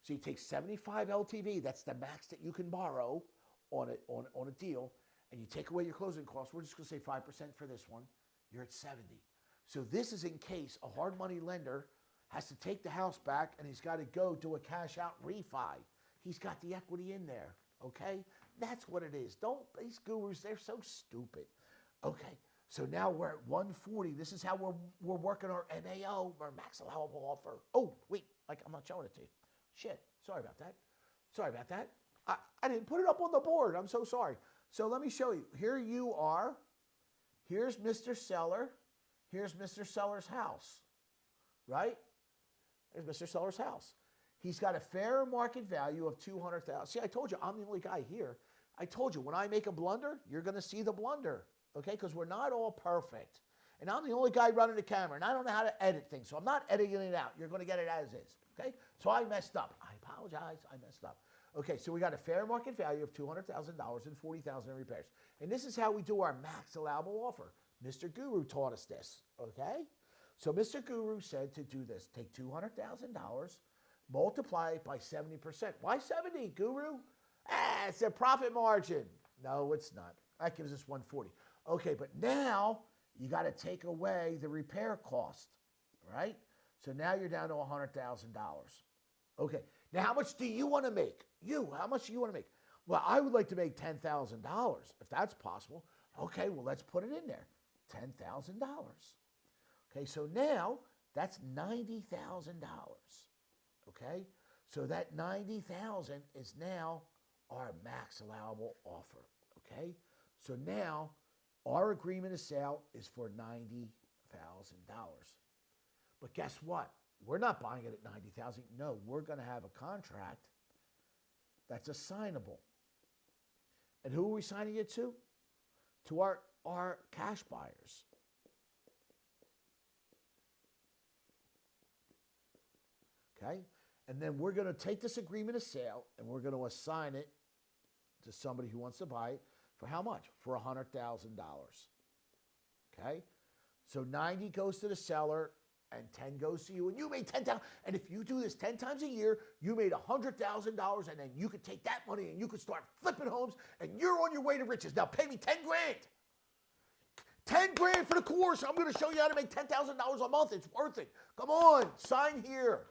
So you take 75 LTV, that's the max that you can borrow on a deal, and you take away your closing costs. We're just going to say 5% for this one. You're at 70. So this is in case a hard money lender has to take the house back and he's got to go do a cash out refi. He's got the equity in there, okay? That's what it is. These gurus, they're so stupid. Okay, so now we're at 140. This is how we're working our MAO, our max allowable offer. Oh, wait, I'm not showing it to you. Shit, sorry about that. I didn't put it up on the board. I'm so sorry. So let me show you. Here you are. Here's Mr. Seller. Here's Mr. Seller's house, right? There's Mr. Seller's house. He's got a fair market value of $200,000. See, I told you, I'm the only guy here. I told you, when I make a blunder, you're going to see the blunder, okay? Because we're not all perfect. And I'm the only guy running the camera, and I don't know how to edit things, so I'm not editing it out. You're going to get it as is, okay? So I messed up. I apologize. I messed up. Okay, so we got a fair market value of $200,000 and $40,000 in repairs. And this is how we do our max allowable offer. Mr. Guru taught us this, okay? So Mr. Guru said to do this. Take $200,000, multiply it by 70%. Why 70, Guru? It's a profit margin. No, it's not. That gives us 140. Okay, but now you got to take away the repair cost, right? So now you're down to $100,000. Okay, now how much do you want to make? How much do you want to make? Well, I would like to make $10,000, if that's possible. Okay, well, let's put it in there. $10,000. Okay, so now that's $90,000. Okay, so that $90,000 is now our max allowable offer. Okay, so now our agreement of sale is for $90,000. But guess what? We're not buying it at $90,000. No, we're going to have a contract that's assignable. And who are we signing it to? To our cash buyers. Okay? And then we're going to take this agreement of sale and we're going to assign it to somebody who wants to buy it for how much? For $100,000. Okay? So 90 goes to the seller and 10 goes to you, and you made 10,000. And if you do this 10 times a year, you made $100,000, and then you could take that money and you could start flipping homes, and you're on your way to riches. Now pay me 10 grand. 10 grand for the course. I'm going to show you how to make $10,000 a month. It's worth it. Come on, sign here.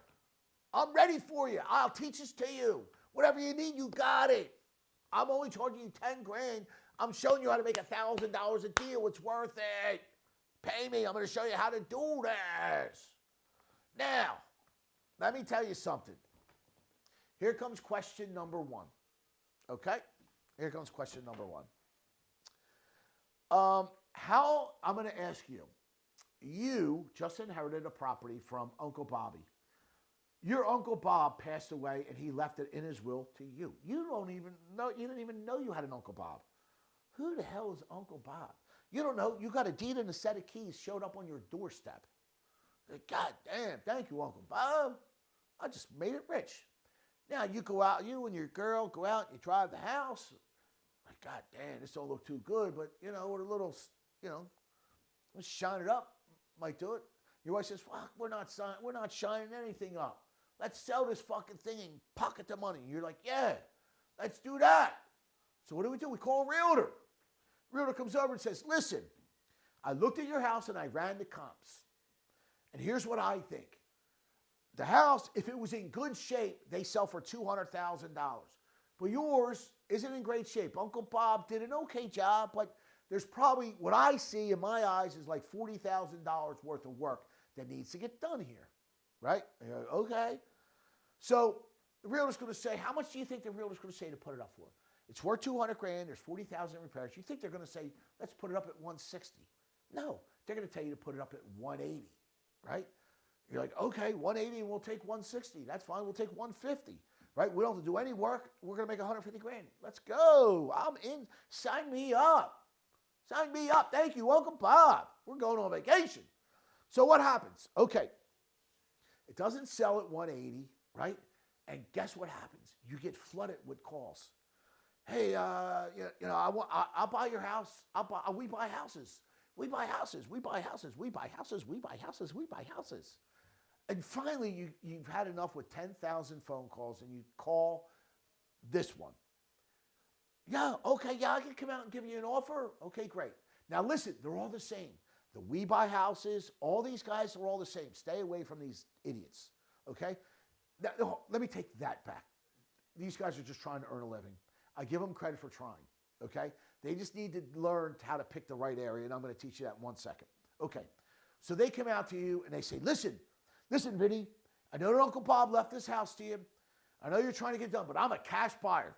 I'm ready for you. I'll teach this to you. Whatever you need, you got it. I'm only charging you 10 grand. I'm showing you how to make $1,000 a deal. It's worth it. Pay me. I'm going to show you how to do this. Now, let me tell you something. Here comes question number one. Okay? Here comes question number one. I'm going to ask you. You just inherited a property from Uncle Bobby. Your Uncle Bob passed away and he left it in his will to you. You didn't even know you had an Uncle Bob. Who the hell is Uncle Bob? You don't know. You got a deed and a set of keys showed up on your doorstep. God damn, thank you, Uncle Bob. I just made it rich. Now you go out, you and your girl go out, you drive the house. Like, God damn, this don't look too good, but with a little, let's shine it up. Might do it. Your wife says, fuck, we're not shining anything up. Let's sell this fucking thing and pocket the money. You're like, yeah, let's do that. So what do? We call a realtor. Realtor comes over and says, listen, I looked at your house and I ran the comps. And here's what I think. The house, if it was in good shape, they sell for $200,000. but yours isn't in great shape. Uncle Bob did an okay job, but there's probably, what I see in my eyes is like $40,000 worth of work that needs to get done here, right? Okay. So the realtor's going to say, how much do you think the realtor's going to say to put it up for? It's worth 200 grand. There's 40,000 in repairs. You think they're going to say, let's put it up at 160? No, they're going to tell you to put it up at 180, right? You're like, okay, 180 and we'll take 160. That's fine. We'll take 150, right? We don't have to do any work. We're going to make 150 grand. Let's go. I'm in. Sign me up. Sign me up. Thank you, Uncle Bob. We're going on vacation. So what happens? Okay. It doesn't sell at 180, right? And guess what happens? You get flooded with calls. Hey, I'll buy your house. We buy houses. We buy houses. We buy houses. We buy houses. We buy houses. We buy houses. And finally, you've had enough with 10,000 phone calls, and you call this one. Yeah, okay, yeah, I can come out and give you an offer. Okay, great. Now listen, they're all the same. The We Buy Houses, all these guys are all the same. Stay away from these idiots, okay? Now, let me take that back. These guys are just trying to earn a living. I give them credit for trying, okay? They just need to learn how to pick the right area, and I'm going to teach you that in 1 second. Okay, so they come out to you, and they say, listen, Vinny, I know that Uncle Bob left this house to you. I know you're trying to get done, but I'm a cash buyer.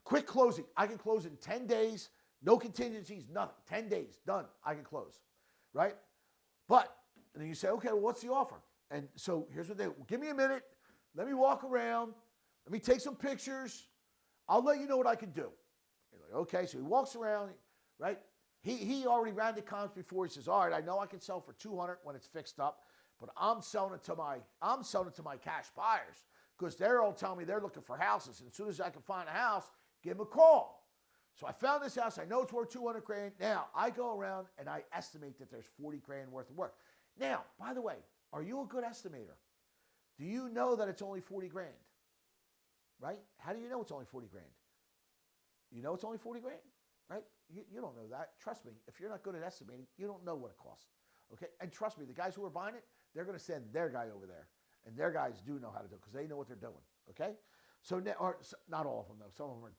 Quick closing. I can close in 10 days, no contingencies, nothing. 10 days, done. I can close, right? But, and then you say, okay, well, what's the offer? And so here's what they do. Give me a minute. Let me walk around. Let me take some pictures. I'll let you know what I can do. You're like, okay, so he walks around, right? He already ran the comps before. He says, all right, I know I can sell for 200 when it's fixed up, but I'm selling it to my cash buyers because they're all telling me they're looking for houses. And as soon as I can find a house, give them a call. So I found this house. I know it's worth 200 grand. Now I go around and I estimate that there's 40 grand worth of work. Now, by the way, are you a good estimator? Do you know that it's only 40 grand? Right? How do you know it's only 40 grand? You know it's only 40 grand, right? You don't know that. Trust me, if you're not good at estimating, you don't know what it costs. Okay? And trust me, the guys who are buying it, they're going to send their guy over there. And their guys do know how to do it because they know what they're doing. Okay? So now, or not all of them though. Some of them are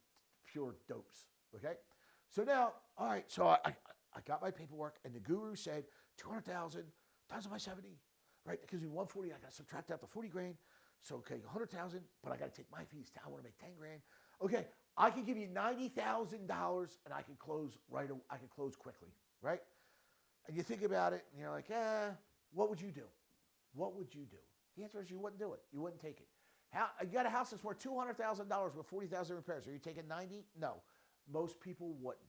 pure dopes. Okay? So now, all right, so I got my paperwork and the guru said 200,000 times by 70, right? That gives me 140. I got to subtract out the 40 grand. So, okay, 100,000, but I got to take my fees down. I want to make 10 grand. Okay, I can give you $90,000 and I can close I can close quickly, right? And you think about it and you're like, what would you do? What would you do? The answer is you wouldn't do it. You wouldn't take it. You got a house that's worth $200,000 with 40,000 repairs. Are you taking 90? No. Most people wouldn't.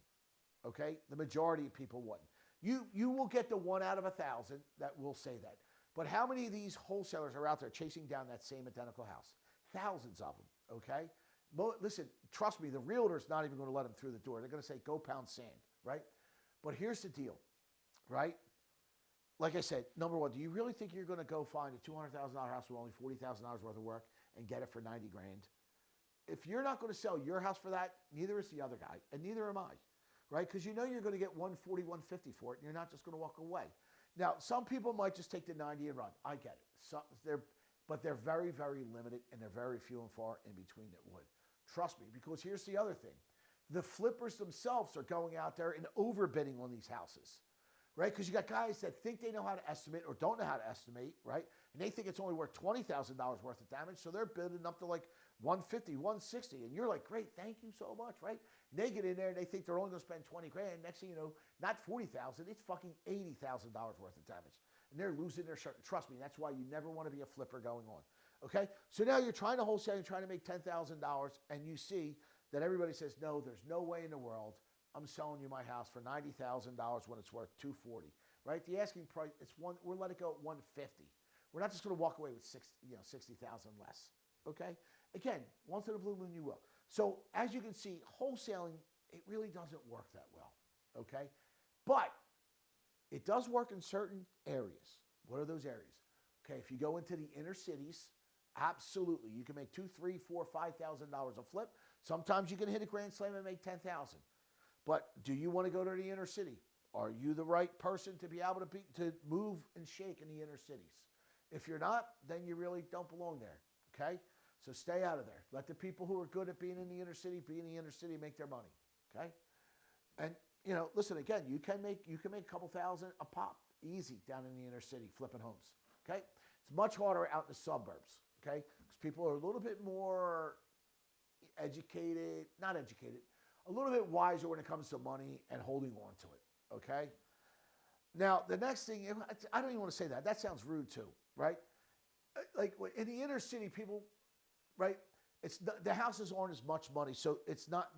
Okay? The majority of people wouldn't. You will get the 1 out of 1,000 that will say that. But how many of these wholesalers are out there chasing down that same identical house? Thousands of them, okay? Listen, trust me, the realtor's not even going to let them through the door. They're going to say, go pound sand, right? But here's the deal, right? Like I said, number one, do you really think you're going to go find a $200,000 house with only $40,000 worth of work and get it for 90 grand? If you're not going to sell your house for that, neither is the other guy, and neither am I, right? Because you know you're going to get 140, 150 for it, and you're not just going to walk away. Now, some people might just take the 90 and run. I get it. But they're very, very limited, and they're very few and far in between that would. Trust me, because here's the other thing. The flippers themselves are going out there and overbidding on these houses, right? Because you got guys that think they know how to estimate or don't know how to estimate, right? And they think it's only worth $20,000 worth of damage, so they're bidding up to like 150, 160, and you're like, great, thank you so much, right? And they get in there and they think they're only going to spend 20 grand. Next thing you know, not 40,000, it's fucking $80,000 worth of damage. And they're losing their shirt. Trust me, that's why you never want to be a flipper going on. Okay? So now you're trying to wholesale, you're trying to make $10,000, and you see that everybody says, no, there's no way in the world I'm selling you my house for $90,000 when it's worth $240. Right? The asking price, we'll let it go at $150. We're not just going to walk away with $60,000 less. Okay? Again, once in a blue moon you will. So as you can see, wholesaling, it really doesn't work that well. Okay? But it does work in certain areas. What are those areas? Okay, if you go into the inner cities, absolutely, you can make $2,000, $3,000, $4,000, $5,000 a flip. Sometimes you can hit a grand slam and make $10,000. But do you want to go to the inner city? Are you the right person to be able to move and shake in the inner cities? If you're not, then you really don't belong there. Okay, So stay out of there. Let the people who are good at being in the inner city be in the inner city, make their money. Okay? And listen again. You can make a couple thousand a pop easy down in the inner city flipping homes. Okay? It's much harder out in the suburbs. Okay? Because people are a little bit more educated, not educated, a little bit wiser when it comes to money and holding on to it. Okay? Now the next thing, I don't even want to say that. That sounds rude too, right? Like in the inner city, people, right? The houses aren't as much money, so it's not.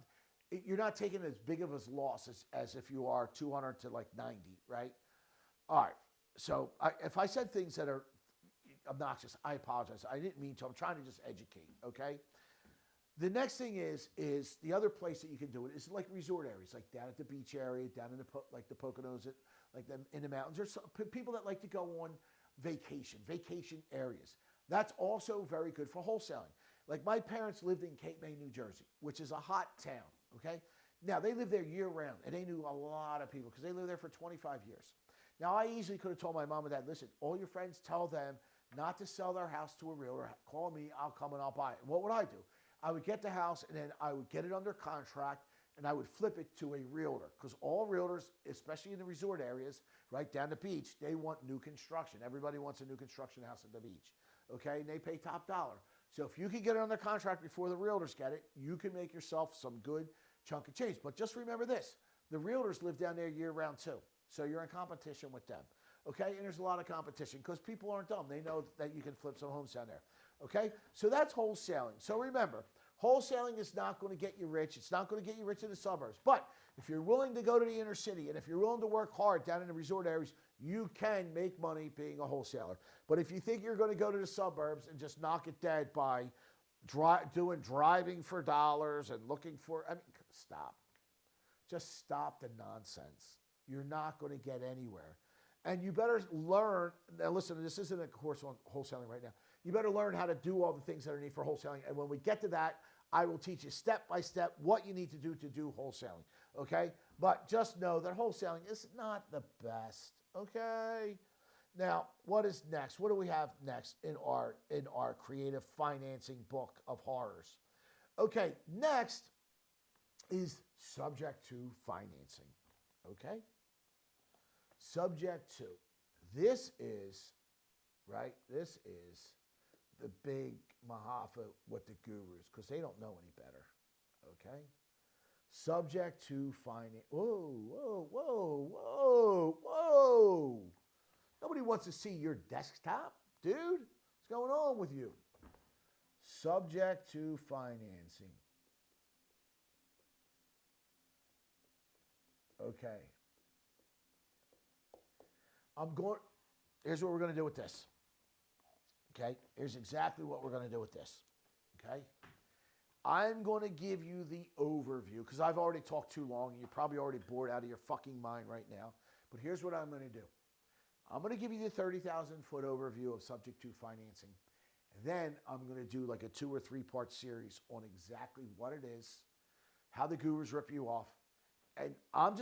You're not taking as big of a loss as if you are 200 to like 90, right? All right. So if I said things that are obnoxious, I apologize. I didn't mean to. I'm trying to just educate. Okay. The next thing is the other place that you can do it is like resort areas, like down at the beach area, down in the Poconos, like them in the mountains. There's some people that like to go on vacation areas. That's also very good for wholesaling. Like my parents lived in Cape May, New Jersey, which is a hot town. Okay, now they lived there year round, and they knew a lot of people because they lived there for 25 years. Now I easily could have told my mom and dad, listen, all your friends, tell them not to sell their house to a realtor. Call me, I'll come and I'll buy it. And what would I do? I would get the house and then I would get it under contract and I would flip it to a realtor because all realtors, especially in the resort areas, right down the beach, they want new construction. Everybody wants a new construction house at the beach, okay? And they pay top dollar. So if you can get it under contract before the realtors get it, you can make yourself some good chunk of change. But just remember this, the realtors live down there year round too. So you're in competition with them, okay? And there's a lot of competition because people aren't dumb. They know that you can flip some homes down there, okay? So that's wholesaling. So remember, wholesaling is not going to get you rich. It's not going to get you rich in the suburbs. But if you're willing to go to the inner city and if you're willing to work hard down in the resort areas, you can make money being a wholesaler. But if you think you're going to go to the suburbs and just knock it dead by driving for dollars and looking for, stop. Just stop the nonsense. You're not going to get anywhere. And you better learn, now listen, this isn't a course on wholesaling right now. You better learn how to do all the things that are needed for wholesaling. And when we get to that, I will teach you step by step what you need to do wholesaling, okay? But just know that wholesaling is not the best, okay? Now, what is next? What do we have next in our creative financing book of horrors? Okay, next is subject to financing, okay? Subject to. This is the big mahafa with the gurus because they don't know any better, okay? Subject to finance. Whoa. Nobody wants to see your desktop, dude. What's going on with you? Subject to financing. Okay. Here's what we're going to do with this. Okay? Here's exactly what we're going to do with this. Okay? I'm going to give you the overview because I've already talked too long and you're probably already bored out of your fucking mind right now. But here's what I'm going to do. I'm going to give you the 30,000-foot overview of subject to financing. And then I'm going to do like a 2 or 3 part series on exactly what it is, how the gurus rip you off. And I'm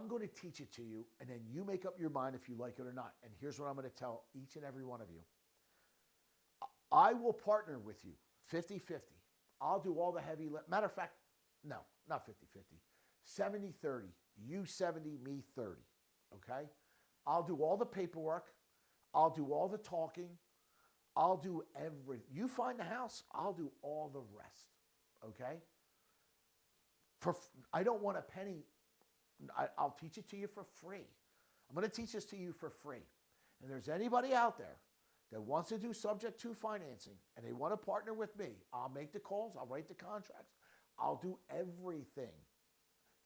going to teach it to you, and then you make up your mind if you like it or not. And here's what I'm going to tell each and every one of you. I will partner with you 50-50. I'll do all the heavy lift. Matter of fact, no, not 50-50. 70-30. You 70, me 30. Okay? I'll do all the paperwork. I'll do all the talking. I'll do everything. You find the house, I'll do all the rest. Okay? I don't want a penny. I'll teach it to you for free. I'm going to teach this to you for free. And there's anybody out there that wants to do subject to financing and they want to partner with me, I'll make the calls. I'll write the contracts. I'll do everything.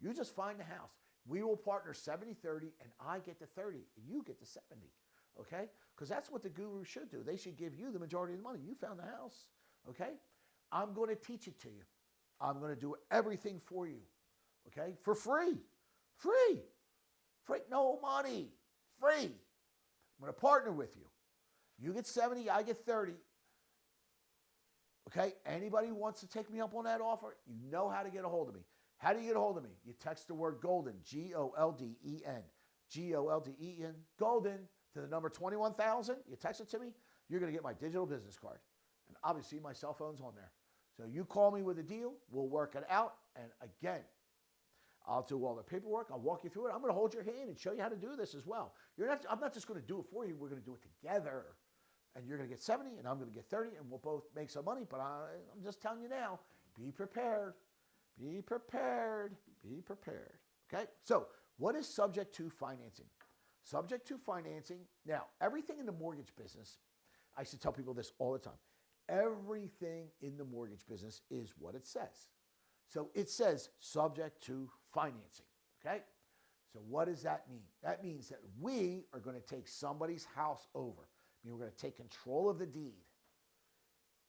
You just find the house. We will partner 70-30 and I get the 30 and you get the 70. Okay? Because that's what the gurus should do. They should give you the majority of the money. You found the house. Okay? I'm going to teach it to you. I'm going to do everything for you. Okay? For free. Free. No money. Free. I'm going to partner with you. You get 70, I get 30. Okay? Anybody who wants to take me up on that offer, you know how to get a hold of me. How do you get a hold of me? You text the word golden, Golden, Golden, golden, to the number 21,000. You text it to me, you're going to get my digital business card. And obviously my cell phone's on there. So you call me with a deal, we'll work it out. And again, I'll do all the paperwork. I'll walk you through it. I'm going to hold your hand and show you how to do this as well. I'm not just going to do it for you. We're going to do it together. And you're going to get 70 and I'm going to get 30 and we'll both make some money. But I'm just telling you now, be prepared. Be prepared. Be prepared. Okay? So what is subject to financing? Subject to financing. Now, everything in the mortgage business, I should tell people this all the time. Everything in the mortgage business is what it says. So it says subject to financing, okay? So what does that mean? That means that we are going to take somebody's house over. I mean, we're going to take control of the deed,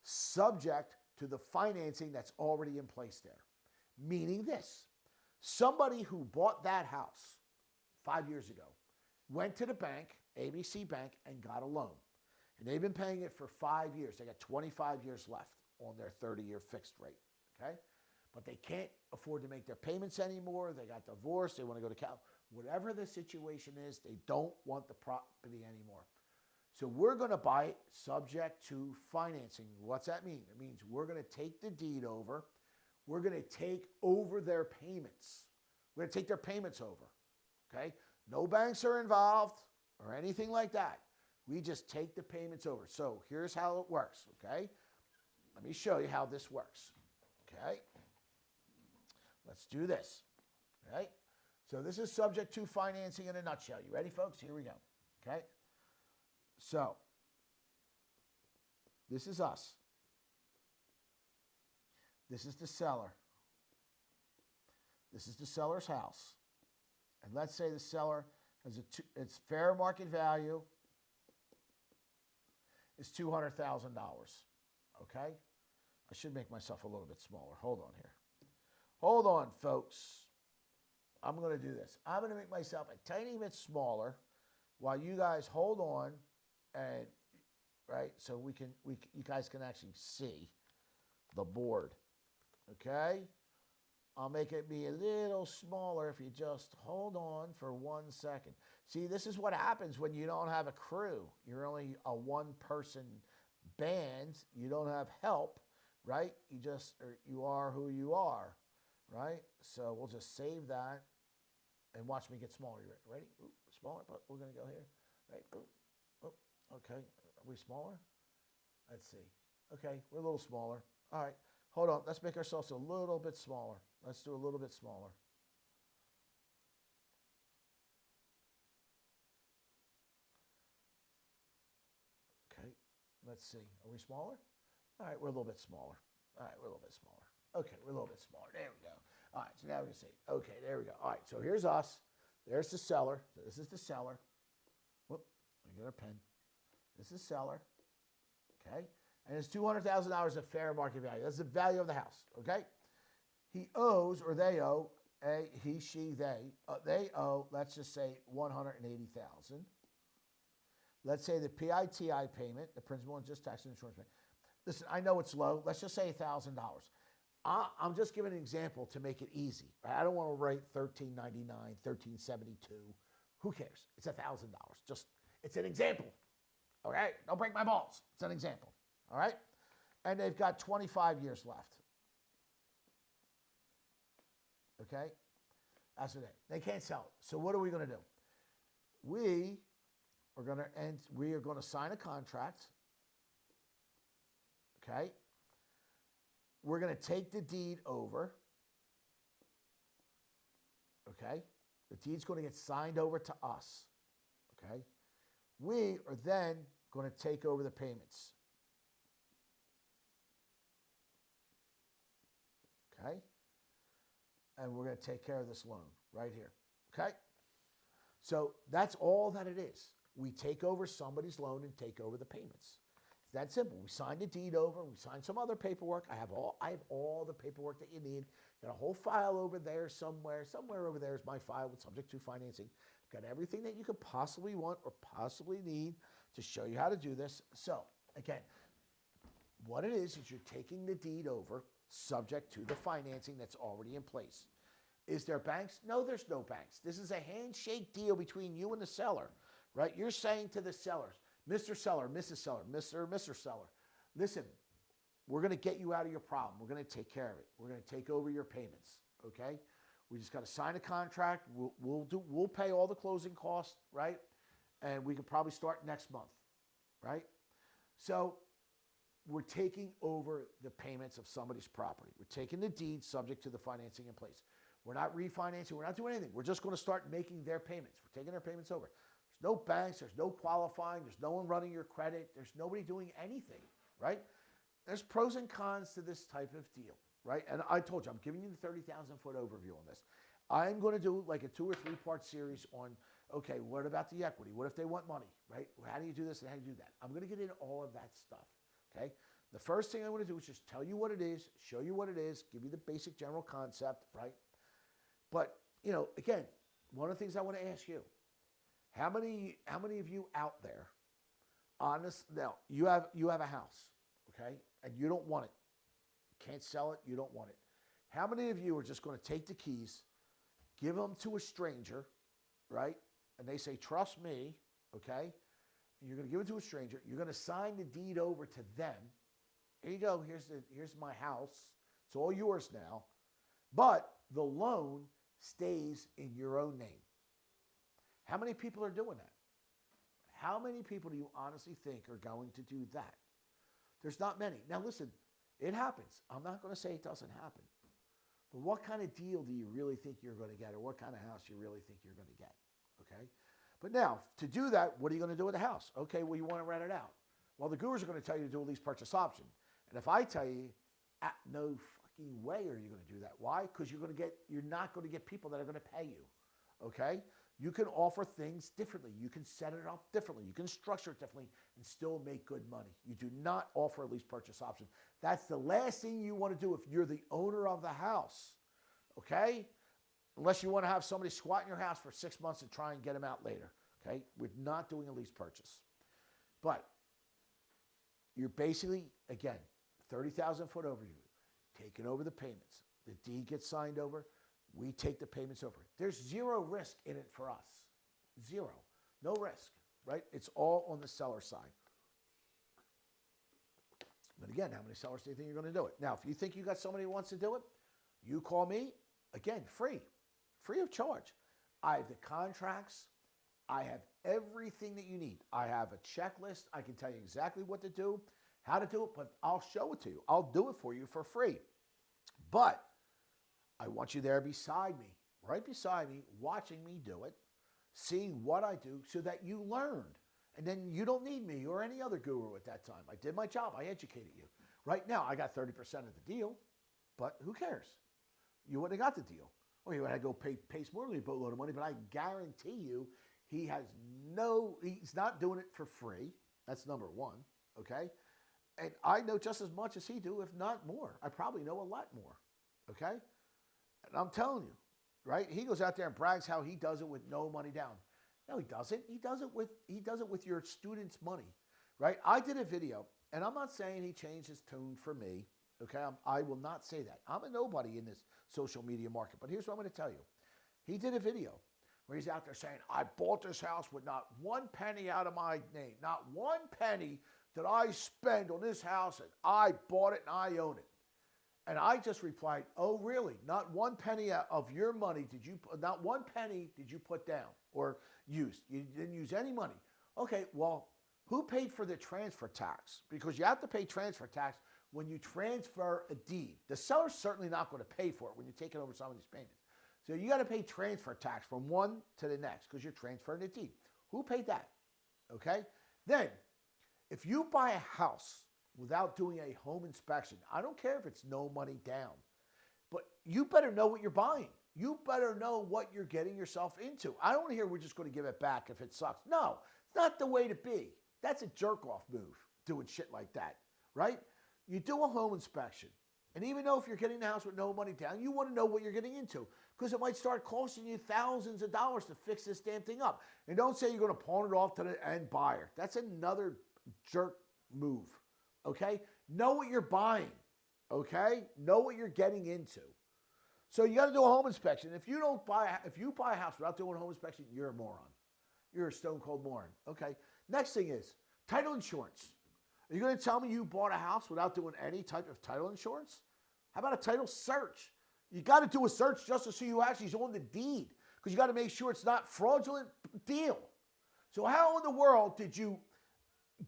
subject to the financing that's already in place there. Meaning this, somebody who bought that house 5 years ago went to the bank, ABC Bank, and got a loan. And they've been paying it for 5 years. They got 25 years left on their 30-year fixed rate, okay? But they can't afford to make their payments anymore. They got divorced. They want to go to Cal. Whatever the situation is, they don't want the property anymore. So we're going to buy it subject to financing. What's that mean? It means we're going to take the deed over. We're going to take over their payments. We're going to take their payments over, okay? No banks are involved or anything like that. We just take the payments over. So here's how it works, okay? Let me show you how this works, okay? Let's do this, okay? So this is subject to financing in a nutshell. You ready, folks? Here we go, okay? So this is us. This is the seller. This is the seller's house. And let's say the seller has its fair market value is $200,000, okay? I should make myself a little bit smaller. Hold on here. Hold on, folks. I'm going to do this. I'm going to make myself a tiny bit smaller while you guys hold on and, right, so you guys can actually see the board, okay? I'll make it be a little smaller if you just hold on for 1 second. See, this is what happens when you don't have a crew. You're only a one-person band. You don't have help, right? You are who you are, right? So we'll just save that and watch me get smaller. You ready? Ooh, smaller, but we're going to go here, right? Ooh, ooh, okay. Are we smaller? Let's see. Okay, we're a little smaller. All right, hold on. Let's make ourselves a little bit smaller. Let's do a little bit smaller. Okay, let's see. Are we smaller? All right, we're a little bit smaller. All right, we're a little bit smaller. Okay, we're a little bit smaller. There we go. All right, so now we can see. Okay, there we go. All right, so here's us. There's the seller. So this is the seller. Whoop, let me get our pen. This is seller. Okay, and it's $200,000 of fair market value. That's the value of the house. Okay, he owes, or they owe, he, she, they owe. Let's just say $180,000. Let's say the PITI payment, the principal and just tax and insurance payment. Listen, I know it's low. Let's just say $1,000. I'm just giving an example to make it easy. Right? I don't want to write $1,399, $1,372. Who cares? It's $1,000. Just, it's an example. Okay? Don't break my balls. It's an example. All right? And they've got 25 years left. Okay? That's what they can't sell it. So what are we going to do? We are going to sign a contract. Okay? We're going to take the deed over. Okay? The deed's going to get signed over to us. Okay? We are then going to take over the payments. Okay? And we're going to take care of this loan right here. Okay? So that's all that it is. We take over somebody's loan and take over the payments. It's that simple. We signed the deed over. We signed some other paperwork. I have all the paperwork that you need. Got a whole file over there somewhere. Somewhere over there is my file with subject to financing. Got everything that you could possibly want or possibly need to show you how to do this. So, again, what it is you're taking the deed over subject to the financing that's already in place. Is there banks? No, there's no banks. This is a handshake deal between you and the seller, right? You're saying to the sellers, Mr. Seller, Mrs. Seller, Mr. Seller, listen, We're going to get you out of your problem. We're going to take care of it. We're going to take over your payments. Okay? We just got to sign a contract. We'll pay all the closing costs, right? And we could probably start next month, right? So we're taking over the payments of somebody's property. We're taking the deed subject to the financing in place. We're not refinancing. We're not doing anything. We're just going to start making their payments. We're taking their payments over. There's no banks. There's no qualifying. There's no one running your credit. There's nobody doing anything, right? There's pros and cons to this type of deal, right? And I told you, I'm giving you the 30,000-foot overview on this. I'm going to do like a 2 or 3 part series on, okay, what about the equity? What if they want money, right? How do you do this and how do you do that? I'm going to get into all of that stuff, okay? The first thing I want to do is just tell you what it is, show you what it is, give you the basic general concept, right? But, you know, again, one of the things I want to ask you, how many of you out there, honest, now, you have a house, okay, and you don't want it. You can't sell it, you don't want it. How many of you are just going to take the keys, give them to a stranger, right, and they say, trust me, okay, and you're going to give it to a stranger, you're going to sign the deed over to them. Here you go, here's my house, it's all yours now, but the loan stays in your own name. How many people are doing that? How many people do you honestly think are going to do that? There's not many. Now listen, it happens. I'm not going to say it doesn't happen. But what kind of deal do you really think you're going to get, or what kind of house you really think you're going to get? Okay? But now, to do that, what are you going to do with the house? Okay, well, you want to rent it out. Well, the gurus are going to tell you to do a lease purchase option. And if I tell you, no fucking way are you going to do that. Why? Because you're not going to get people that are going to pay you. Okay? You can offer things differently. You can set it up differently. You can structure it differently and still make good money. You do not offer a lease purchase option. That's the last thing you want to do if you're the owner of the house. Okay? Unless you want to have somebody squat in your house for 6 months and try and get them out later. Okay? We're not doing a lease purchase. But you're basically, again, 30,000-foot overview, taking over the payments. The deed gets signed over. We take the payments over. There's zero risk in it for us. Zero. No risk, right? It's all on the seller side. But again, how many sellers do you think you're going to do it? Now, if you think you got somebody who wants to do it, you call me. Again, free of charge. I have the contracts. I have everything that you need. I have a checklist. I can tell you exactly what to do, how to do it, but I'll show it to you. I'll do it for you for free. But I want you there beside me, right beside me, watching me do it, seeing what I do so that you learned. And then you don't need me or any other guru at that time. I did my job. I educated you. Right now, I got 30% of the deal, but who cares? You wouldn't have got the deal. Well, you would have to go pay Smorley a boatload of money, but I guarantee you he's not doing it for free. That's number one, okay? And I know just as much as he do, if not more. I probably know a lot more, okay? And I'm telling you, right? He goes out there and brags how he does it with no money down. No, he doesn't. He does it with your students' money, right? I did a video, and I'm not saying he changed his tune for me, okay? I will not say that. I'm a nobody in this social media market, but here's what I'm going to tell you. He did a video where he's out there saying, I bought this house with not one penny out of my name, not one penny that I spend on this house, and I bought it and I own it. And I just replied, oh, really? Not one penny of your money not one penny did you put down or use? You didn't use any money. Okay, well, who paid for the transfer tax? Because you have to pay transfer tax when you transfer a deed. The seller's certainly not going to pay for it when you're taking over somebody's payments. So you got to pay transfer tax from one to the next because you're transferring a deed. Who paid that? Okay? Then, if you buy a house without doing a home inspection, I don't care if it's no money down, but you better know what you're buying. You better know what you're getting yourself into. I don't want to hear we're just going to give it back if it sucks. No, it's not the way to be. That's a jerk-off move, doing shit like that, right? You do a home inspection, and even though if you're getting the house with no money down, you want to know what you're getting into because it might start costing you thousands of dollars to fix this damn thing up. And don't say you're going to pawn it off to the end buyer. That's another jerk move. Okay? Know what you're buying. Okay? Know what you're getting into. So you got to do a home inspection. If you buy a house without doing a home inspection, you're a moron. You're a stone cold moron. Okay? Next thing is title insurance. Are you going to tell me you bought a house without doing any type of title insurance? How about a title search? You got to do a search just to see who actually is on the deed, because you got to make sure it's not fraudulent deal. So how in the world did you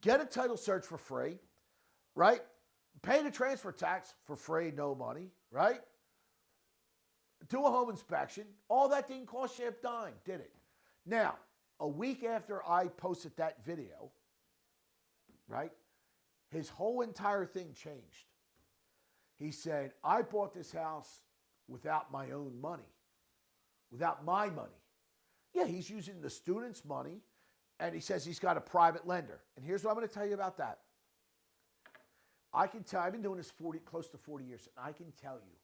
get a title search for free, right? Pay the transfer tax for free, no money, right? Do a home inspection. All that didn't cost you a dime, did it? Now, a week after I posted that video, right, his whole entire thing changed. He said, I bought this house without my own money, without my money. Yeah, he's using the student's money, and he says he's got a private lender. And here's what I'm going to tell you about that. I can tell, I've been doing this close to 40 years, and I can tell you,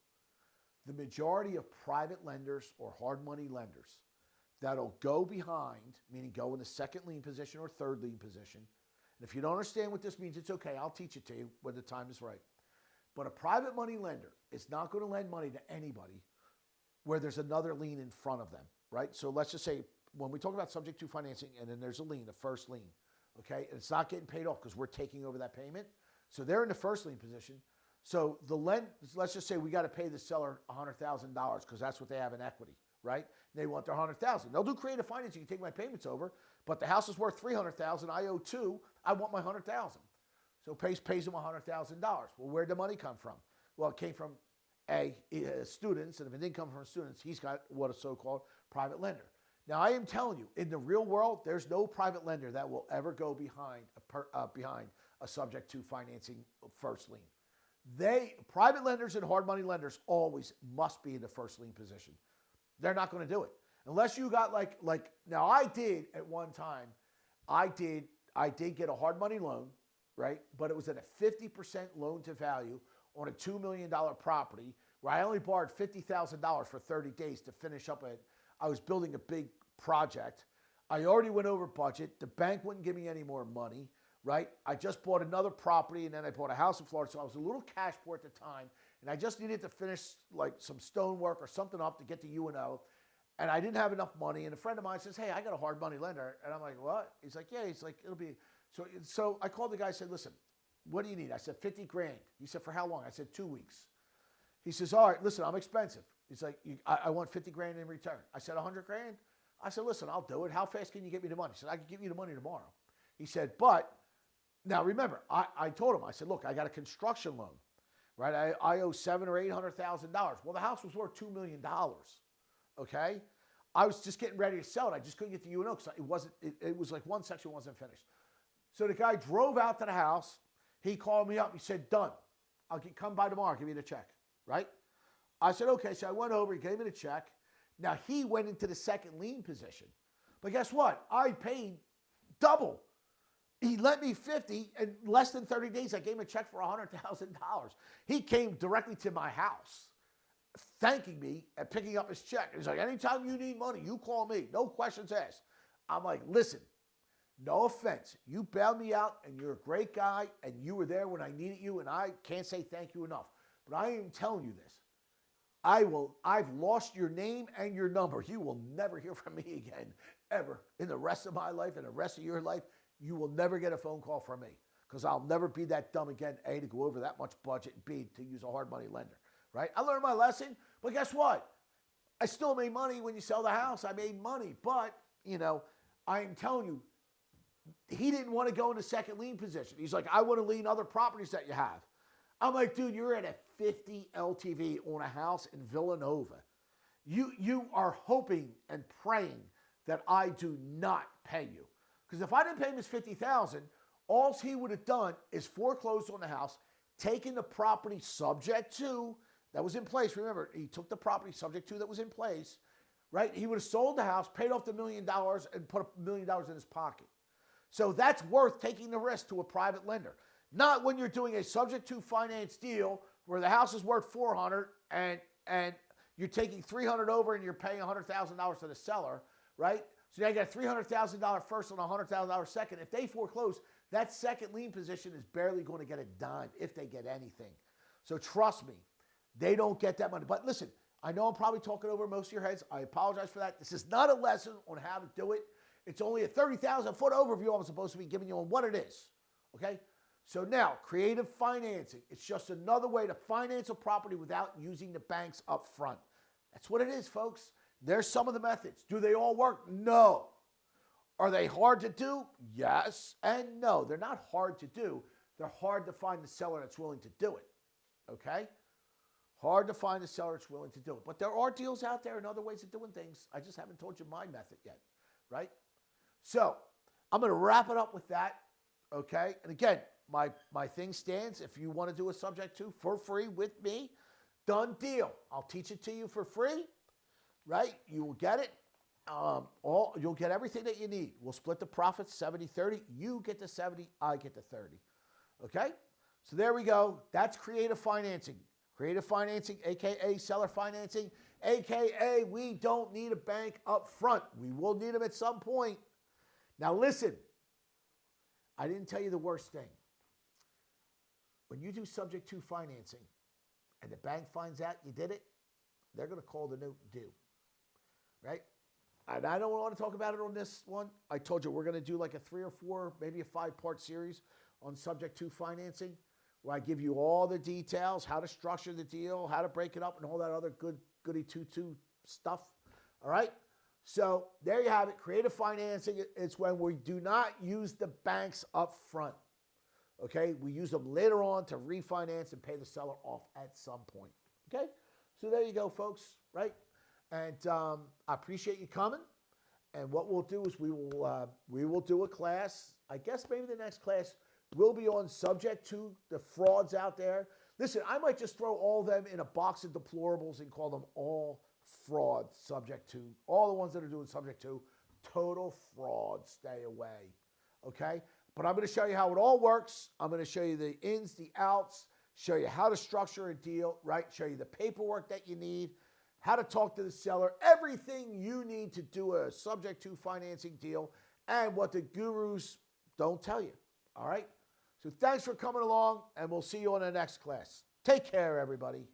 the majority of private lenders or hard money lenders that'll go behind, meaning go in the second lien position or third lien position. And if you don't understand what this means, it's okay. I'll teach it to you when the time is right. But a private money lender is not going to lend money to anybody where there's another lien in front of them, right? So let's just say when we talk about subject to financing and then there's a lien, a first lien, okay? And it's not getting paid off because we're taking over that payment. So they're in the first lien position. So let's just say we got to pay the seller $100,000 because that's what they have in equity, right? They want their $100,000. They'll do creative financing. You take my payments over, but the house is worth $300,000. I owe $2,000. I want my $100,000. So pays them $100,000. Well, where'd the money come from? Well, it came from students, and if it didn't come from students, he's got what a so-called private lender. Now, I am telling you, in the real world, there's no private lender that will ever go behind a subject to financing first lien. Private lenders and hard money lenders always must be in the first lien position. They're not going to do it unless you got like now. I did at one time. I did get a hard money loan, right? But it was at a 50% loan to value on a $2 million property where I only borrowed $50,000 for 30 days to finish up I was building a big project. I already went over budget. The bank wouldn't give me any more money, right? I just bought another property and then I bought a house in Florida. So I was a little cash poor at the time and I just needed to finish like some stonework or something up to get to UNO. And I didn't have enough money. And a friend of mine says, hey, I got a hard money lender. And I'm like, what? He's like, yeah. He's like, it'll be. So I called the guy and said, listen, what do you need? I said, 50 grand. He said, for how long? I said, 2 weeks. He says, all right, listen, I'm expensive. He's like, I want 50 grand in return. I said, 100 grand? I said, listen, I'll do it. How fast can you get me the money? He said, I can give you the money tomorrow. He said, but now remember, I told him, I said, look, I got a construction loan, right? I owe $700,000 or $800,000. Well, the house was worth $2 million. Okay. I was just getting ready to sell it. I just couldn't get the UNO because it was like one section wasn't finished. So the guy drove out to the house. He called me up. He said, done. Come by tomorrow. Give me the check. Right? I said, okay. So I went over. He gave me the check. Now he went into the second lien position. But guess what? I paid double. He lent me 50 and less than 30 days. I gave him a check for $100,000. He came directly to my house thanking me and picking up his check. He's like, anytime you need money, you call me. No questions asked. I'm like, listen, no offense. You bailed me out and you're a great guy and you were there when I needed you and I can't say thank you enough. But I am telling you this. I've lost your name and your number. You will never hear from me again, ever. In the rest of my life and the rest of your life, you will never get a phone call from me because I'll never be that dumb again, A, to go over that much budget, B, to use a hard money lender. Right? I learned my lesson, but guess what? I still made money when you sell the house. I made money, but, I am telling you, he didn't want to go in the second lien position. He's like, I want to lien other properties that you have. I'm like, dude, you're at a 50 LTV on a house in Villanova. You are hoping and praying that I do not pay you. Because if I didn't pay him his $50,000, all he would have done is foreclosed on the house, taken the property subject to that was in place. Remember, he took the property subject to that was in place, right? He would have sold the house, paid off the $1 million, and put $1 million in his pocket. So that's worth taking the risk to a private lender. Not when you're doing a subject to finance deal where the house is worth $400 and you're taking $300 over and you're paying $100,000 to the seller, right? So now you got a $300,000 first and a $100,000 second. If they foreclose, that second lien position is barely going to get a dime if they get anything. So trust me, they don't get that money. But listen, I know I'm probably talking over most of your heads. I apologize for that. This is not a lesson on how to do it. It's only a 30,000-foot overview I'm supposed to be giving you on what it is. Okay? So now, creative financing. It's just another way to finance a property without using the banks up front. That's what it is, folks. There's some of the methods. Do they all work? No. Are they hard to do? Yes and no. They're not hard to do. They're hard to find the seller that's willing to do it. Okay? Hard to find a seller that's willing to do it. But there are deals out there and other ways of doing things. I just haven't told you my method yet, right? So I'm going to wrap it up with that, okay? And again, my thing stands. If you want to do a subject to for free with me, done deal. I'll teach it to you for free, right? You will get it. You'll get everything that you need. We'll split the profits 70-30. You get the 70, I get the 30. Okay? So there we go. That's creative financing. Creative financing, a.k.a. seller financing, a.k.a. we don't need a bank up front. We will need them at some point. Now listen, I didn't tell you the worst thing. When you do subject to financing and the bank finds out you did it, they're going to call the note due, right? And I don't want to talk about it on this one. I told you we're going to do like a 3 or 4, maybe a 5-part series on subject to financing, where I give you all the details, how to structure the deal, how to break it up, and all that other goody two stuff. All right? So there you have it. Creative financing, it's when we do not use the banks up front. Okay? We use them later on to refinance and pay the seller off at some point. Okay? So there you go, folks. Right? And I appreciate you coming. And what we'll do is we will do a class. I guess maybe the next class will be on subject to the frauds out there. Listen, I might just throw all of them in a box of deplorables and call them all frauds, subject to. All the ones that are doing subject to, total fraud, stay away. Okay? But I'm going to show you how it all works. I'm going to show you the ins, the outs, show you how to structure a deal, right? Show you the paperwork that you need, how to talk to the seller, everything you need to do a subject to financing deal, and what the gurus don't tell you. All right? So thanks for coming along, and we'll see you on the next class. Take care, everybody.